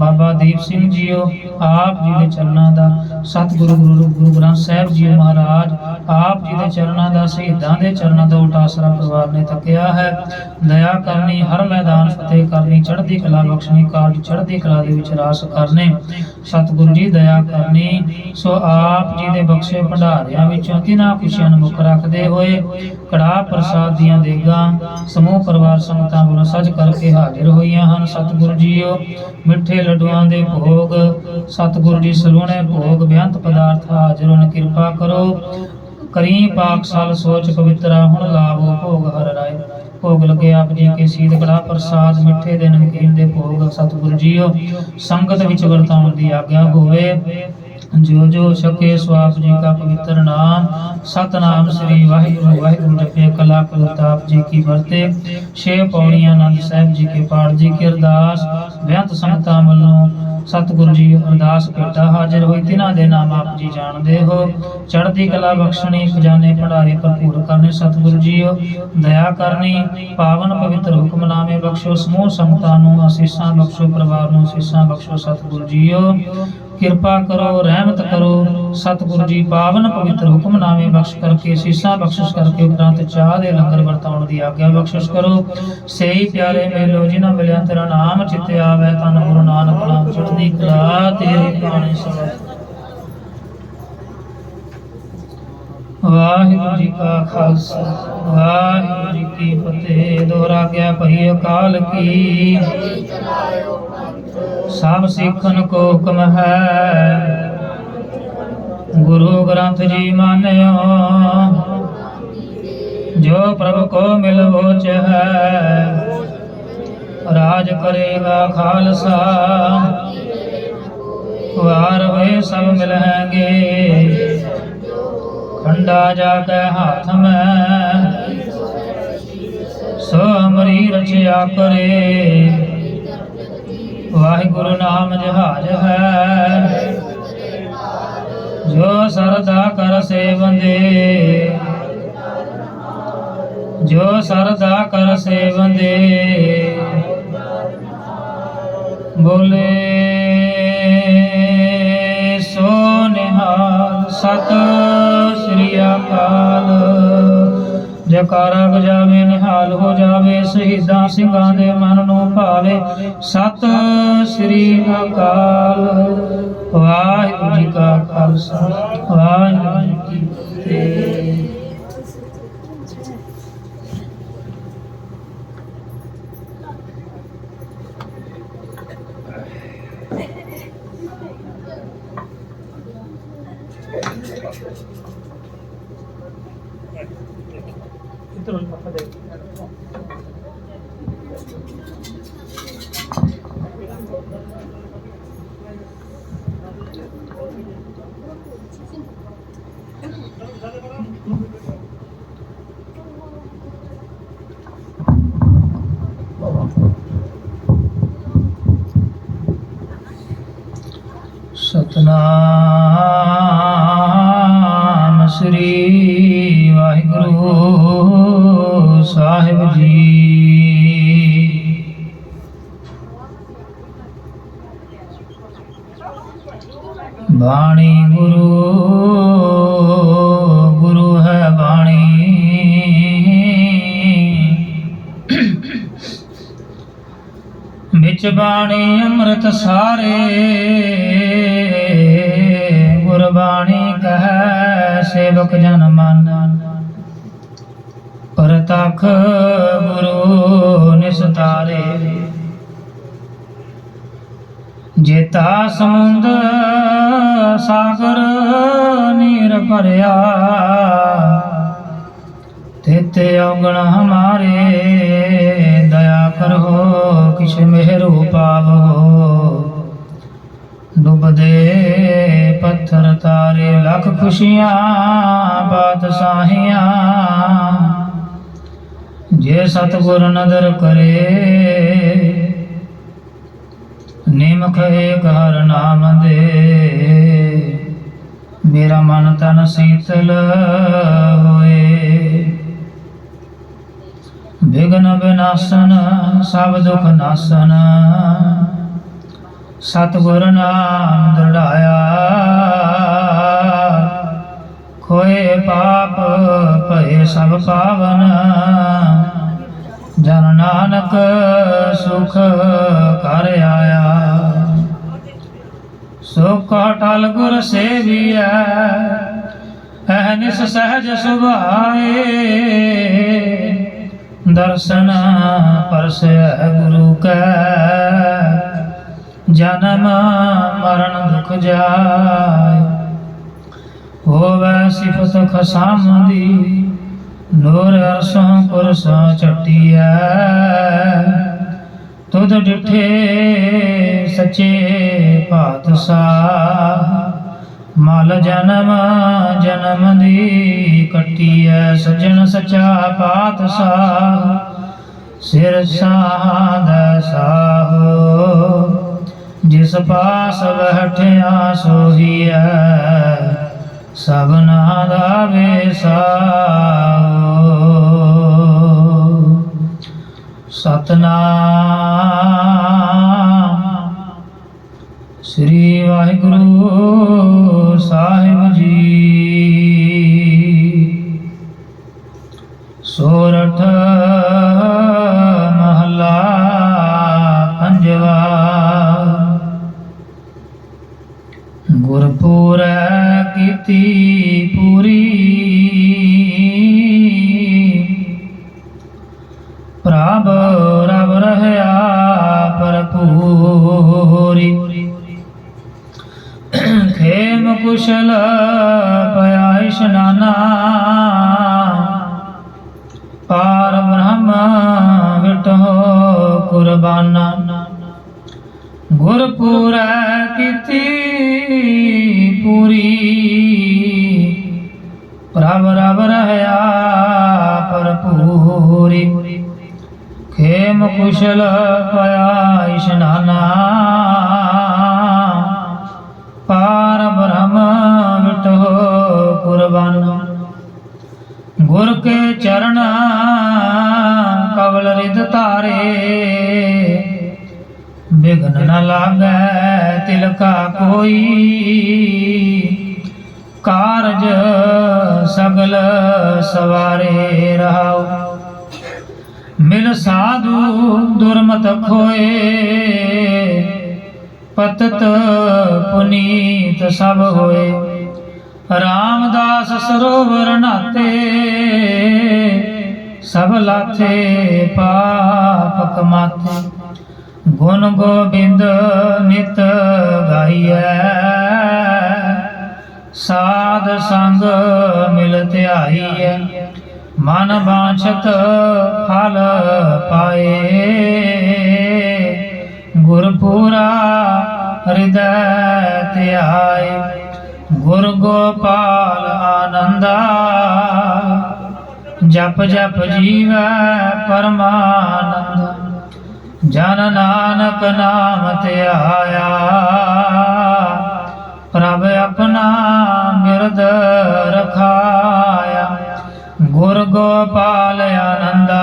बाबा दीप सिंह जीओ आप जी दे चरनां दा सतगुरु गुरु ग्रंथ साहिब जी महाराज आप जी दे चरनां दा शहीदां दे चरनां दा उटासरा परिवार ने तकिया है दया करनी हर मैदान फतेह करनी चढ़दी कला बख्शनी कारज चढ़दी कला दे विच रास करने सतगुरु जी दया करनी। सो आप जी दे बख्शे भंडारियां विचों तिन्हां खुशियां नूं मुख रखदे होए कड़ा प्रसाद दियां देगां समूह परिवार संगतां वल्लों सज करके हाजिर होईयां हन। सतगुरु जीओ मिठे लड्डूआं दे भोग सतगुरु जी सलोणे भोग बेअंत पदार्थ हाजिर होण किरपा करो करी पाक साल सोच पवित्रा हुण लावो भोग हर राय भोग लगे आप जी के सीध कड़ा प्रसाद मिठे दे नमकीन दे भोग सतगुरु जीओ संगत विच वरताउण दी आग्या होवे जो जो छके सो आप जी का पवित्र नाम सतनाम श्री वाहिगुरु वाहिगुरु जपे कला प्रताप जी की बरते 6 पौड़ियां आनंद साहिब जी के पाठ जी की अरदास बेअंत संगतां वल्लों सतगुरु जी अरदास भेटा हाजिर हुई तिन्हां दे नाम आप जी जानदे हो चढ़दी कला बख्शनी खजाने भंडारे भरपूर करने सतगुरु जीओ दया करनी पावन पवित्र हुक्मनामे बख्शो समूह संगतां नूं असीसां बख्शो परिवार नूं असीसां बख्शो सतगुरु जीओ किरपा करो रहमत करो सतगुरु जी पावन पवित्र हुक्मनामे बख्श करके शीशा बख्शिश करके उपरांत चाह दे लंगर वरताउण दी आग्या बख्शिश करो सही प्यारे मेलो जिन्हां मिलिया तेरा नाम चित्ते आवे तन गुरु नानक नाम चढ़दी कला तेरी बाणी सुनो। वाहिगुरु जी का खालसा वाहिगुरु जी की फतेह। दोहरा गया भई अकाल की सब सिखन को हुक्म है गुरु ग्रंथ जी मान्यो जो प्रभु को मिल वोच है राज करेगा खालसा वार हुए सब मिलेंगे खंडा जाके हाथ में सो अमरी रचया करे वाहिगुरु नाम जहाज है जो सरदा कर से बंदे जो सरदा कर सेवंदे बोले सो निहाल सत श्री अकाल। जयकारा गजावे निहाल हो जावे शहीदां ਸਿੰਘਾਂ ਦੇ ਮਨ ਨੂੰ ਭਾਵੇ ਸਤ ਸ੍ਰੀ ਅਕਾਲ। ਵਾਹਿਗੁਰੂ ਜੀ ਕਾ ਖਾਲਸਾ ਵਾਹਿਗੁਰੂ ਜੀ ਕੀ ਫਤਿਹ। सतनाम श्री वाहिगुरु साहिब जी। बाणी गुरु गुरु है बाणी बिच बाणी अमृत सारे। गुरबाणी कह सेवक जन मन परतख गुरु निस्तारे। जेता समुंद सागर नीर भरिया तेते औगण हमारे। दया करो किछ मेहरो पावो डुबदे पत्थर तारे। लख खुशियां बादशाहियां जे सतगुर नदर करे। निमख एक हर नाम दे मेरा मन तन शीतल होए। विघ्न विनाशन सब दुख नाशन सतगुर नाम दृढ़ाया। खोए पाप भये सब पावन जन नानक सुख कर आया। सुख अटल गुर सेविया अहनिस सहज सुभाए। दर्शन परसे गुरु कै जन्म मरण दुख जाय। होवै सिफत खसामदी नूर अरसों कुरसों चटिया। तुध डिठे सच्चे पातशाह मल जन्म जन्म दी कटिया। सजन सचा पातशाह सिर साध साहो। जिस पास बैठिया सोहिया सबना दा वेसाहो। सतनाम श्री वाहिगुरु साहिब जी। सोरठ महला पंजवा। गुरपुर कीती पूरी प्रभ रब रहया भरपूरी। खेम कुशल पया इशनाना पार ब्रह्म विटहो कुर्बाना। गुरपुर कीती पूरी प्रभ रब रहया भरपूरी। खेम कुशल पया इशनाना पार ब्रह्म विटहो कुर्बाना। गुर के चरण बिघ्न न लागै तिलका कोई, कारज सगल सवारे रहाओ। मिल साधु दुर्मत खोए, पतत पुनीत सब होए। रामदास सरोवर नाते, सब लाथे पाप कमाते। गुण गोबिंद नित गाइयै, साध संग मिल ध्याइयै। मन बांछत फल पाए, गुरपुरा हृदय ध्याए। गुर गोपाल आनंदा, जप जप जीवै परमानंद। जन नानक नाम ध्याया, प्रभ अपना बिरद रखाया। गुर गोपाल आनंदा,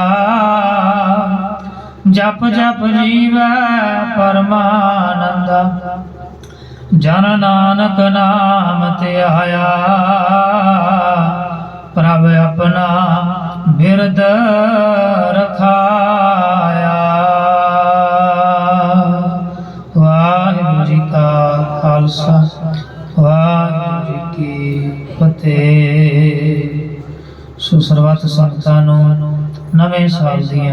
जप जप जीवै परमानंदा। जन नानक नाम ध्याया, प्रभ अपना बिरद रखाया। वाहिगुरु जी का खालसा, वाहिगुरु जी की फतेह। सो सर्वत संगतां नूं नवें साल दीआं